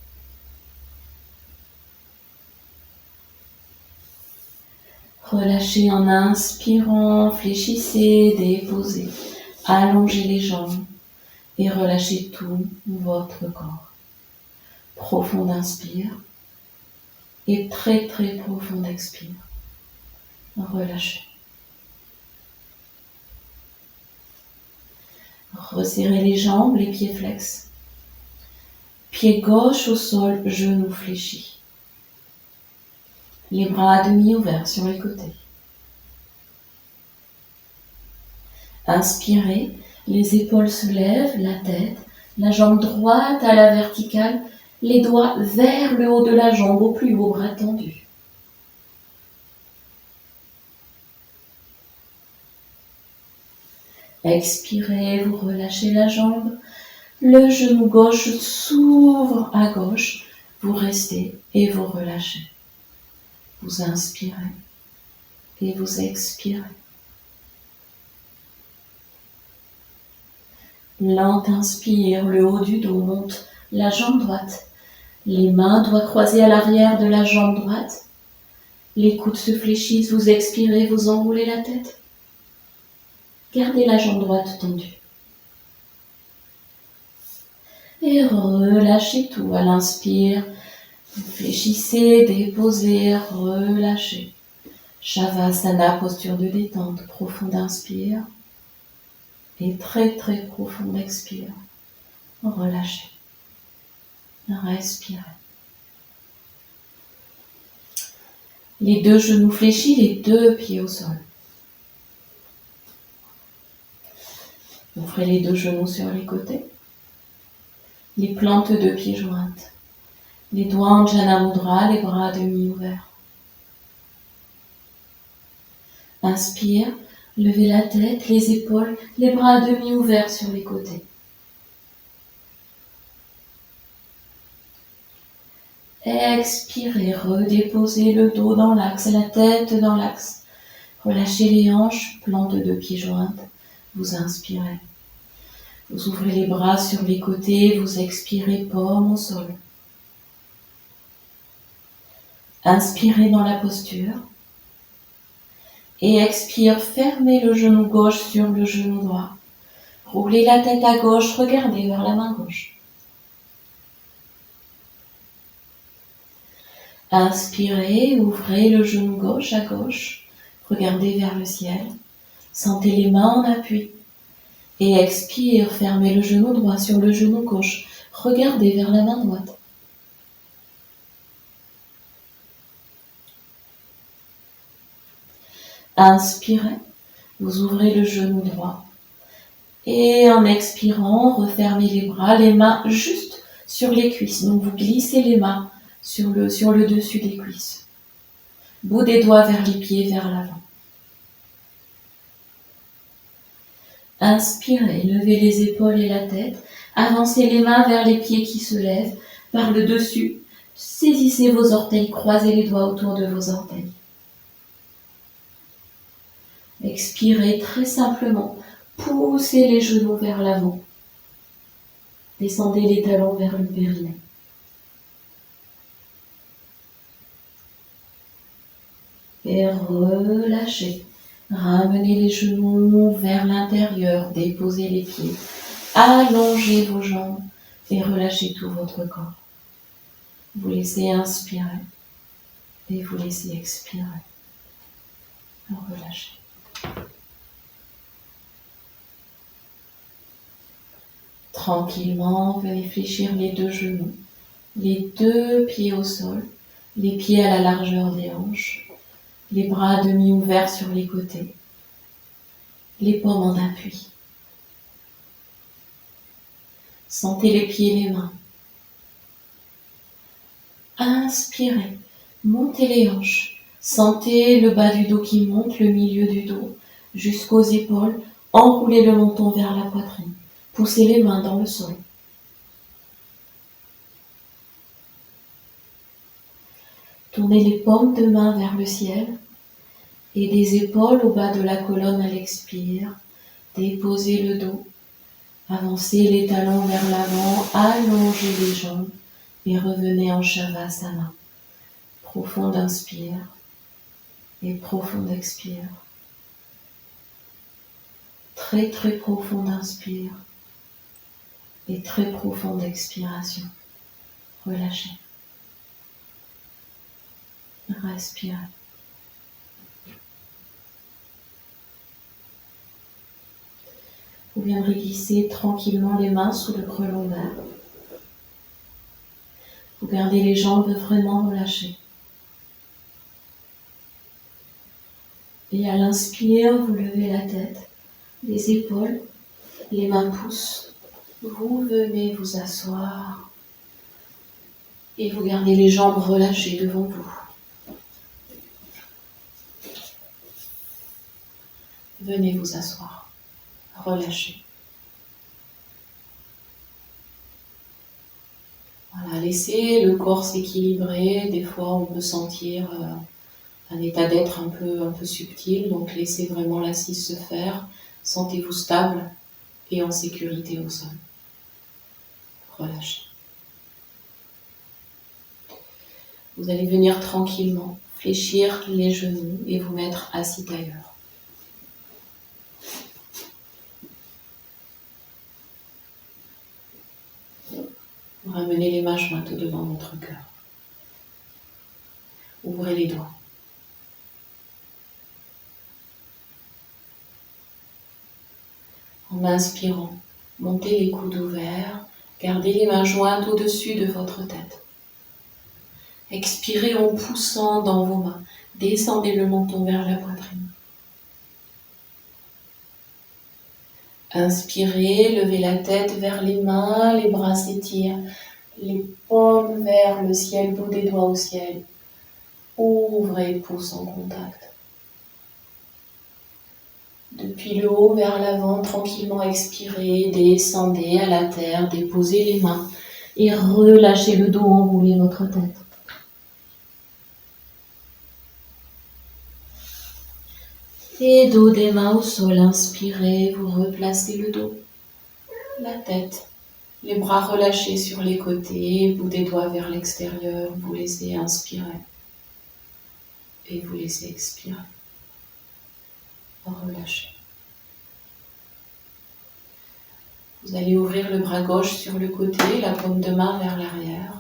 Relâchez en inspirant, fléchissez, déposez, allongez les jambes et relâchez tout votre corps. Profond inspire et très profond expire. Relâchez. Resserrez les jambes, les pieds flex. Pied gauche au sol, genou fléchi. Les bras à demi ouverts sur les côtés. Inspirez, les épaules se lèvent, la tête, la jambe droite à la verticale, les doigts vers le haut de la jambe, au plus haut, bras tendus. Expirez, vous relâchez la jambe, le genou gauche s'ouvre à gauche, vous restez et vous relâchez. Vous inspirez et vous expirez. Lente inspire, le haut du dos monte, la jambe droite. Les mains doigts croisés à l'arrière de la jambe droite. Les coudes se fléchissent, vous expirez, vous enroulez la tête. Gardez la jambe droite tendue. Et relâchez tout à l'inspire. Vous fléchissez, déposez, relâchez. Shavasana, posture de détente, profonde inspire. Et très profonde expire. Relâchez. Respirez. Les deux genoux fléchis, les deux pieds au sol. Ouvrez les deux genoux sur les côtés. Les plantes de pieds jointes. Les doigts en Jana Mudra, les bras à demi ouverts. Inspire, levez la tête, les épaules, les bras à demi ouverts sur les côtés. Expirez, redéposez le dos dans l'axe, la tête dans l'axe. Relâchez les hanches, plante de pieds jointes. Vous inspirez. Vous ouvrez les bras sur les côtés, vous expirez, paume au sol. Inspirez dans la posture. Et expire, fermez le genou gauche sur le genou droit. Roulez la tête à gauche, regardez vers la main gauche. Inspirez, ouvrez le genou gauche à gauche, regardez vers le ciel. Sentez les mains en appui. Et expire, fermez le genou droit sur le genou gauche, regardez vers la main droite. Inspirez, vous ouvrez le genou droit. Et en expirant, refermez les bras, les mains juste sur les cuisses. Donc vous glissez les mains sur le dessus des cuisses. Bout des doigts vers les pieds, vers l'avant. Inspirez, levez les épaules et la tête. Avancez les mains vers les pieds qui se lèvent, par le dessus. Saisissez vos orteils, croisez les doigts autour de vos orteils. Expirez très simplement. Poussez les genoux vers l'avant. Descendez les talons vers le périnée. Et relâchez. Ramenez les genoux vers l'intérieur. Déposez les pieds. Allongez vos jambes et relâchez tout votre corps. Vous laissez inspirer et vous laissez expirer. Relâchez. Tranquillement, venez fléchir les deux genoux, les deux pieds au sol, les pieds à la largeur des hanches, les bras à demi ouverts sur les côtés, les paumes en appui. Sentez les pieds et les mains. Inspirez, montez les hanches, sentez le bas du dos qui monte, le milieu du dos, jusqu'aux épaules, enroulez le menton vers la poitrine. Poussez les mains dans le sol. Tournez les paumes de main vers le ciel et des épaules au bas de la colonne à l'expire. Déposez le dos. Avancez les talons vers l'avant, allongez les jambes et revenez en Shavasana. Profonde inspire et profonde expire. Très très profonde inspire et très profonde expiration. Relâchez. Respirez. Vous viendrez glisser tranquillement les mains sous le creux lombaire. Vous gardez les jambes vraiment relâchées. Et à l'inspire, vous levez la tête, les épaules, les mains poussent. Vous venez vous asseoir et vous gardez les jambes relâchées devant vous. Venez vous asseoir, relâchez. Voilà, laissez le corps s'équilibrer. Des fois, on peut sentir un état d'être un peu subtil, donc laissez vraiment l'assise se faire. Sentez-vous stable et en sécurité au sol. Relâchez. Vous allez venir tranquillement fléchir les genoux et vous mettre assis tailleur. Ramenez les mains jointes devant votre cœur. Ouvrez les doigts. En inspirant, montez les coudes ouverts, gardez les mains jointes au-dessus de votre tête. Expirez en poussant dans vos mains, descendez le menton vers la poitrine. Inspirez, levez la tête vers les mains, les bras s'étirent, les paumes vers le ciel, bout des doigts au ciel. Ouvrez, pouce en contact. Depuis le haut vers l'avant, tranquillement expirez, descendez à la terre, déposez les mains et relâchez le dos, enroulez votre tête. Et dos des mains au sol, inspirez, vous replacez le dos, la tête, les bras relâchés sur les côtés, bout des doigts vers l'extérieur, vous laissez inspirer et vous laissez expirer, relâchez. Vous allez ouvrir le bras gauche sur le côté, la paume de main vers l'arrière.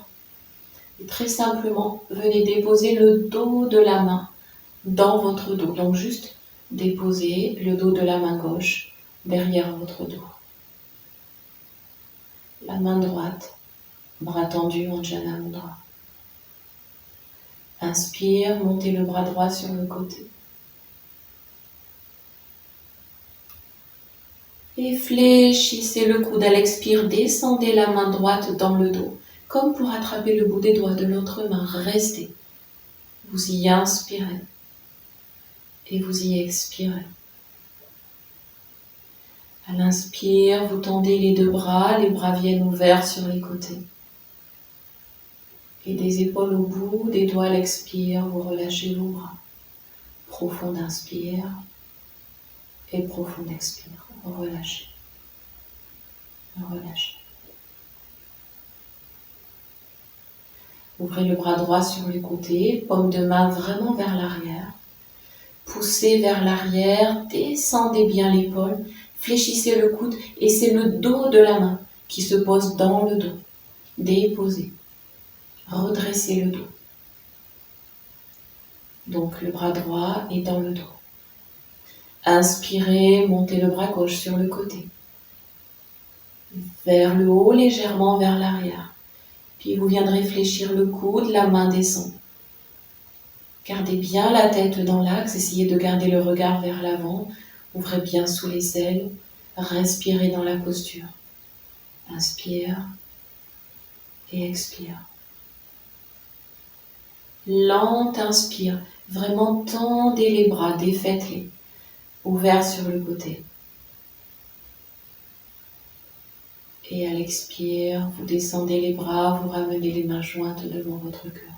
Et très simplement, venez déposer le dos de la main dans votre dos. Donc juste déposer le dos de la main gauche derrière votre dos. La main droite, bras tendu en Jana Mudra. Inspire, montez le bras droit sur le côté. Et fléchissez le coude à l'expire, descendez la main droite dans le dos, comme pour attraper le bout des doigts de l'autre main. Restez. Vous y inspirez et vous y expirez. À l'inspire, vous tendez les bras viennent ouverts sur les côtés. Et des épaules au bout, des doigts à l'expire, vous relâchez vos bras. Profond inspire et profond expire. Relâchez. Relâchez. Ouvrez le bras droit sur le côté, paume de main vraiment vers l'arrière. Poussez vers l'arrière, descendez bien l'épaule, fléchissez le coude et c'est le dos de la main qui se pose dans le dos. Déposez. Redressez le dos. Donc le bras droit est dans le dos. Inspirez, montez le bras gauche sur le côté. Vers le haut, légèrement vers l'arrière. Puis vous viendrez fléchir le coude, la main descend. Gardez bien la tête dans l'axe, essayez de garder le regard vers l'avant. Ouvrez bien sous les ailes, respirez dans la posture. Inspire et expire. Lente inspire, vraiment tendez les bras, défaites-les, ouverts sur le côté. Et à l'expire, vous descendez les bras, vous ramenez les mains jointes devant votre cœur.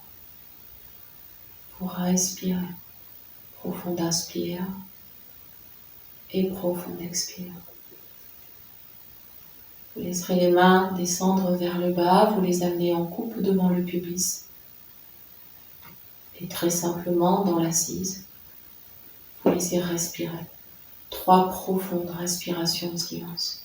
Vous respirez, profond inspire et profond expire. Vous laisserez les mains descendre vers le bas, vous les amenez en coupe devant le pubis. Et très simplement, dans l'assise, vous laissez respirer. 3 profondes respirations en silence.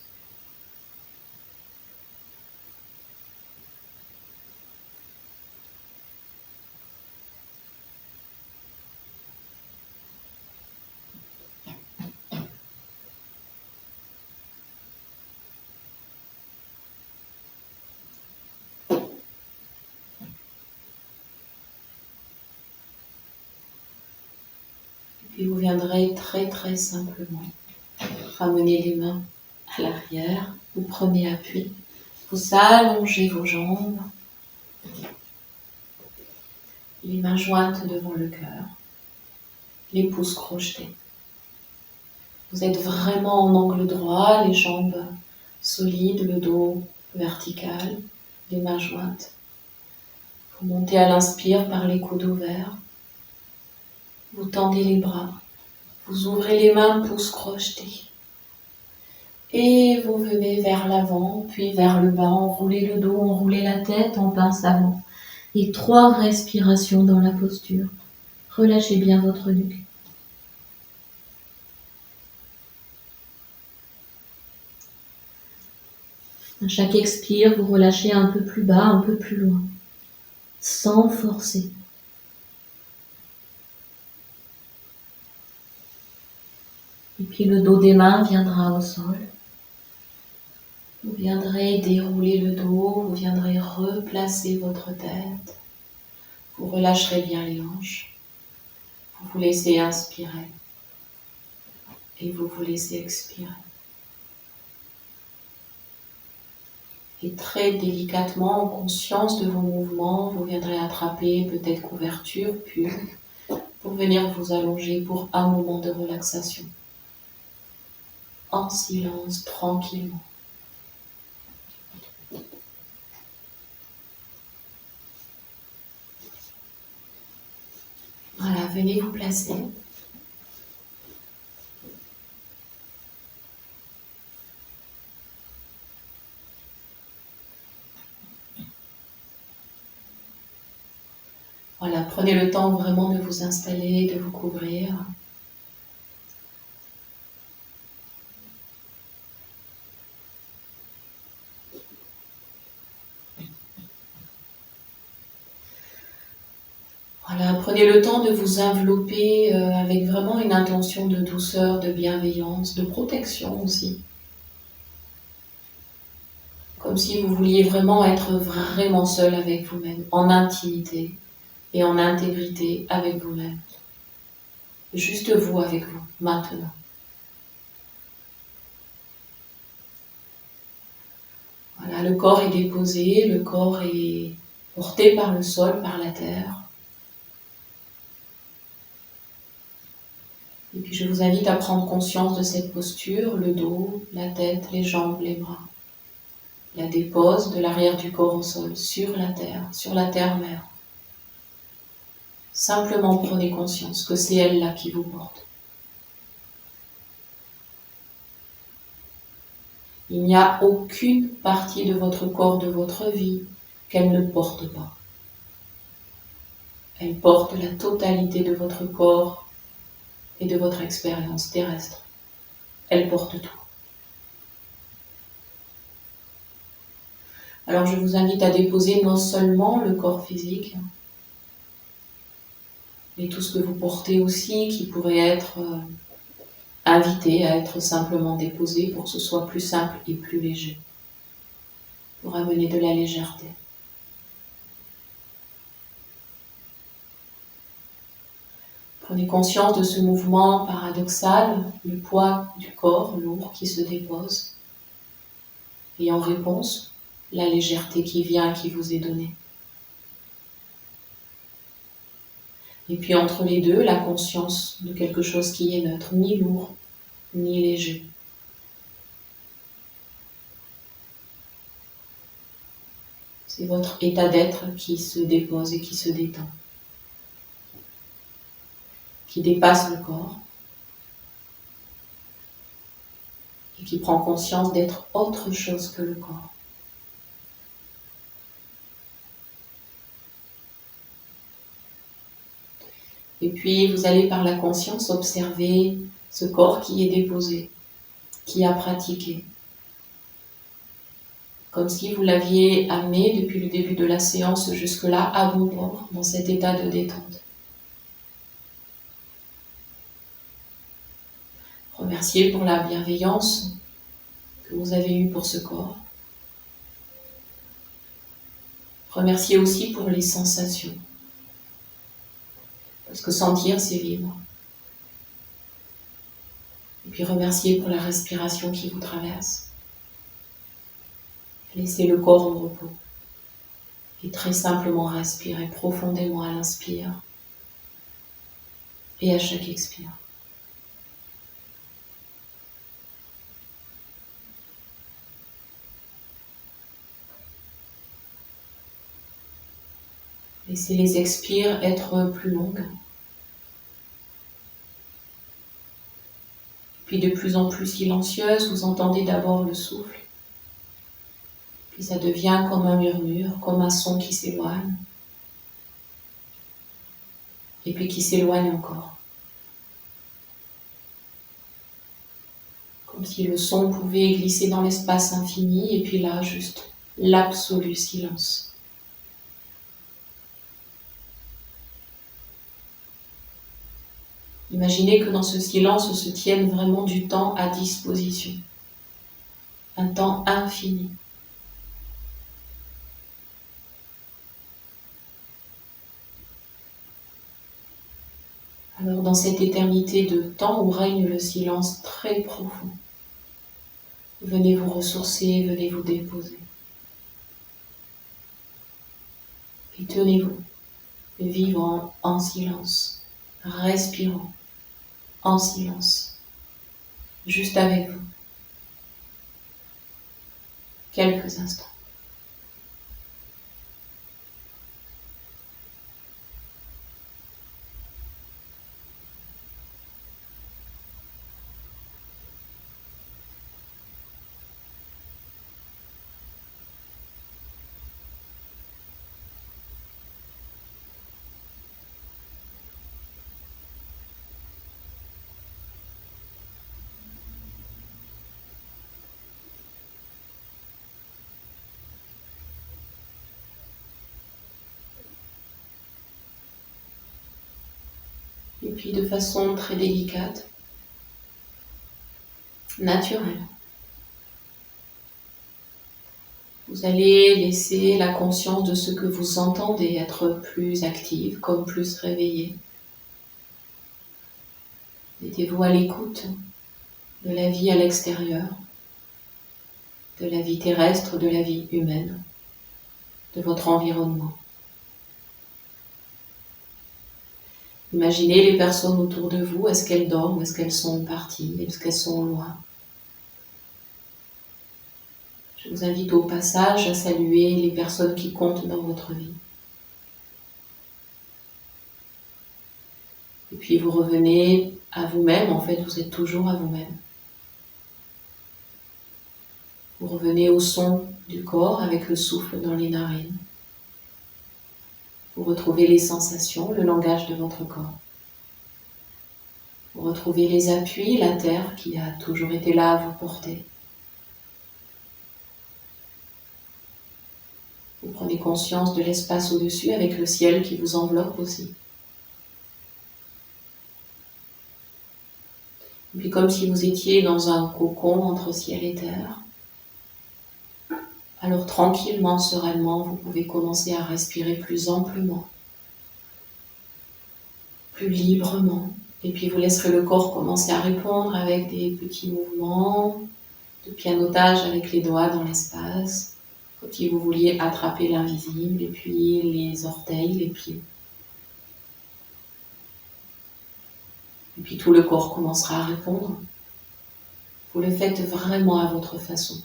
Puis vous viendrez très simplement ramener les mains à l'arrière, vous prenez appui, vous allongez vos jambes, les mains jointes devant le cœur, les pouces crochetés. Vous êtes vraiment en angle droit, les jambes solides, le dos vertical, les mains jointes. Vous montez à l'inspire par les coudes ouverts. Vous tendez les bras, vous ouvrez les mains, pouces crochetés. Et vous venez vers l'avant, puis vers le bas, enroulez le dos, enroulez la tête en pince avant. Et 3 respirations dans la posture. Relâchez bien votre nuque. À chaque expire, vous relâchez un peu plus bas, un peu plus loin, sans forcer. Et puis le dos des mains viendra au sol. Vous viendrez dérouler le dos, vous viendrez replacer votre tête. Vous relâcherez bien les hanches. Vous vous laissez inspirer. Et vous vous laissez expirer. Et très délicatement, en conscience de vos mouvements, vous viendrez attraper peut-être couverture, puis pour venir vous allonger pour un moment de relaxation. En silence, tranquillement. Voilà, venez vous placer. Voilà, prenez le temps vraiment de vous installer, de vous couvrir. Voilà, prenez le temps de vous envelopper avec vraiment une intention de douceur, de bienveillance, de protection aussi. Comme si vous vouliez vraiment être vraiment seul avec vous-même, en intimité et en intégrité avec vous-même. Juste vous avec vous, maintenant. Voilà, le corps est déposé, le corps est porté par le sol, par la terre. Et puis je vous invite à prendre conscience de cette posture, le dos, la tête, les jambes, les bras. La dépose de l'arrière du corps au sol, sur la terre-mère. Simplement prenez conscience que c'est elle-là qui vous porte. Il n'y a aucune partie de votre corps, de votre vie, qu'elle ne porte pas. Elle porte la totalité de votre corps et de votre expérience terrestre. Elle porte tout. Alors je vous invite à déposer non seulement le corps physique, mais tout ce que vous portez aussi, qui pourrait être invité à être simplement déposé pour que ce soit plus simple et plus léger, pour amener de la légèreté. Prenez conscience de ce mouvement paradoxal, le poids du corps lourd qui se dépose, et en réponse, la légèreté qui vient, qui vous est donnée. Et puis entre les deux, la conscience de quelque chose qui est neutre, ni lourd, ni léger. C'est votre état d'être qui se dépose et qui se détend, qui dépasse le corps et qui prend conscience d'être autre chose que le corps. Et puis vous allez par la conscience observer ce corps qui est déposé, qui a pratiqué, comme si vous l'aviez amené depuis le début de la séance jusque-là à bon port, dans cet état de détente. Remerciez pour la bienveillance que vous avez eue pour ce corps. Remerciez aussi pour les sensations, parce que sentir, c'est vivre. Et puis remerciez pour la respiration qui vous traverse. Laissez le corps au repos. Et très simplement respirez profondément à l'inspire et à chaque expire. Laissez les expires être plus longues. Puis de plus en plus silencieuses, vous entendez d'abord le souffle. Puis ça devient comme un murmure, comme un son qui s'éloigne. Et puis qui s'éloigne encore. Comme si le son pouvait glisser dans l'espace infini, et puis là, juste l'absolu silence. Imaginez que dans ce silence se tienne vraiment du temps à disposition. Un temps infini. Alors dans cette éternité de temps où règne le silence très profond, venez vous ressourcer, venez vous déposer. Et tenez-vous, vivant en silence, respirant en silence, juste avec vous. Quelques instants. Et puis de façon très délicate, naturelle, vous allez laisser la conscience de ce que vous entendez être plus active, comme plus réveillée. Mettez-vous à l'écoute de la vie à l'extérieur, de la vie terrestre, de la vie humaine, de votre environnement. Imaginez les personnes autour de vous, est-ce qu'elles dorment, est-ce qu'elles sont parties, est-ce qu'elles sont loin. Je vous invite au passage à saluer les personnes qui comptent dans votre vie. Et puis vous revenez à vous-même, en fait vous êtes toujours à vous-même. Vous revenez au son du corps avec le souffle dans les narines. Vous retrouvez les sensations, le langage de votre corps. Vous retrouvez les appuis, la terre qui a toujours été là à vous porter. Vous prenez conscience de l'espace au-dessus avec le ciel qui vous enveloppe aussi. Et puis comme si vous étiez dans un cocon entre ciel et terre, alors tranquillement, sereinement, vous pouvez commencer à respirer plus amplement, plus librement. Et puis vous laisserez le corps commencer à répondre avec des petits mouvements de pianotage avec les doigts dans l'espace, comme si vous vouliez attraper l'invisible, et puis les orteils, les pieds. Et puis tout le corps commencera à répondre. Vous le faites vraiment à votre façon.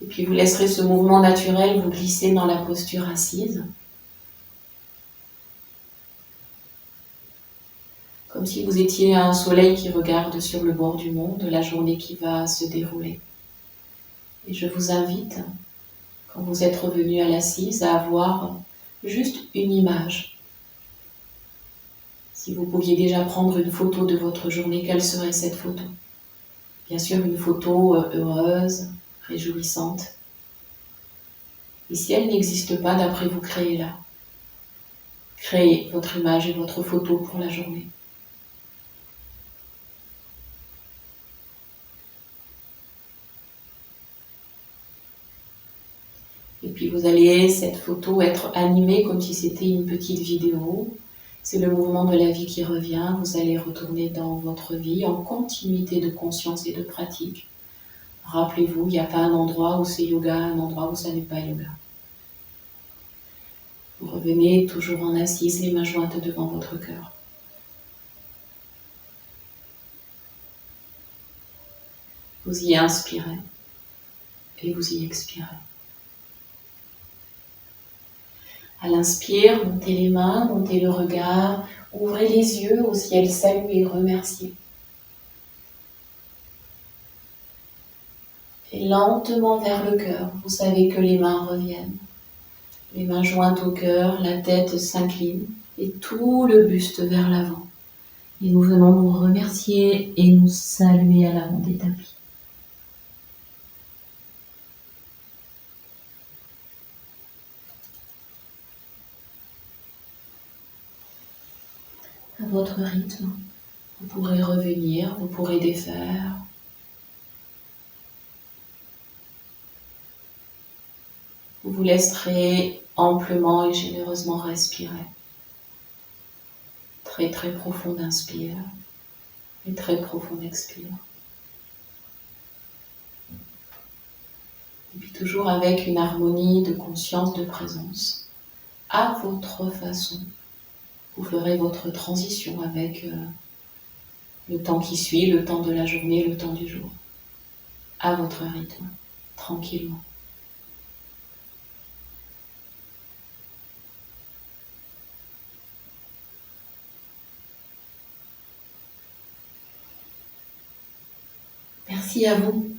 Et puis vous laisserez ce mouvement naturel vous glisser dans la posture assise. Comme si vous étiez un soleil qui regarde sur le bord du monde, la journée qui va se dérouler. Et je vous invite, quand vous êtes revenu à l'assise, à avoir juste une image. Si vous pouviez déjà prendre une photo de votre journée, quelle serait cette photo? Bien sûr, une photo heureuse, réjouissante. Et si elle n'existe pas, d'après vous, créez-la. Créez votre image et votre photo pour la journée. Et puis vous allez, cette photo, être animée comme si c'était une petite vidéo. C'est le mouvement de la vie qui revient. Vous allez retourner dans votre vie en continuité de conscience et de pratique. Rappelez-vous, il n'y a pas un endroit où c'est yoga, un endroit où ça n'est pas yoga. Vous revenez toujours en assise, les mains jointes devant votre cœur. Vous y inspirez et vous y expirez. À l'inspire, montez les mains, montez le regard, ouvrez les yeux au ciel, saluez, remerciez. Et lentement vers le cœur, vous savez que les mains reviennent. Les mains jointes au cœur, la tête s'incline et tout le buste vers l'avant. Et nous venons nous remercier et nous saluer à l'avant des tapis. À votre rythme, vous pourrez revenir, vous pourrez défaire. Vous vous laisserez amplement et généreusement respirer. Très très profond inspire et très profond expire. Et puis toujours avec une harmonie de conscience, de présence. À votre façon, vous ferez votre transition avec le temps qui suit, le temps de la journée, le temps du jour. À votre rythme, tranquillement. Merci à vous.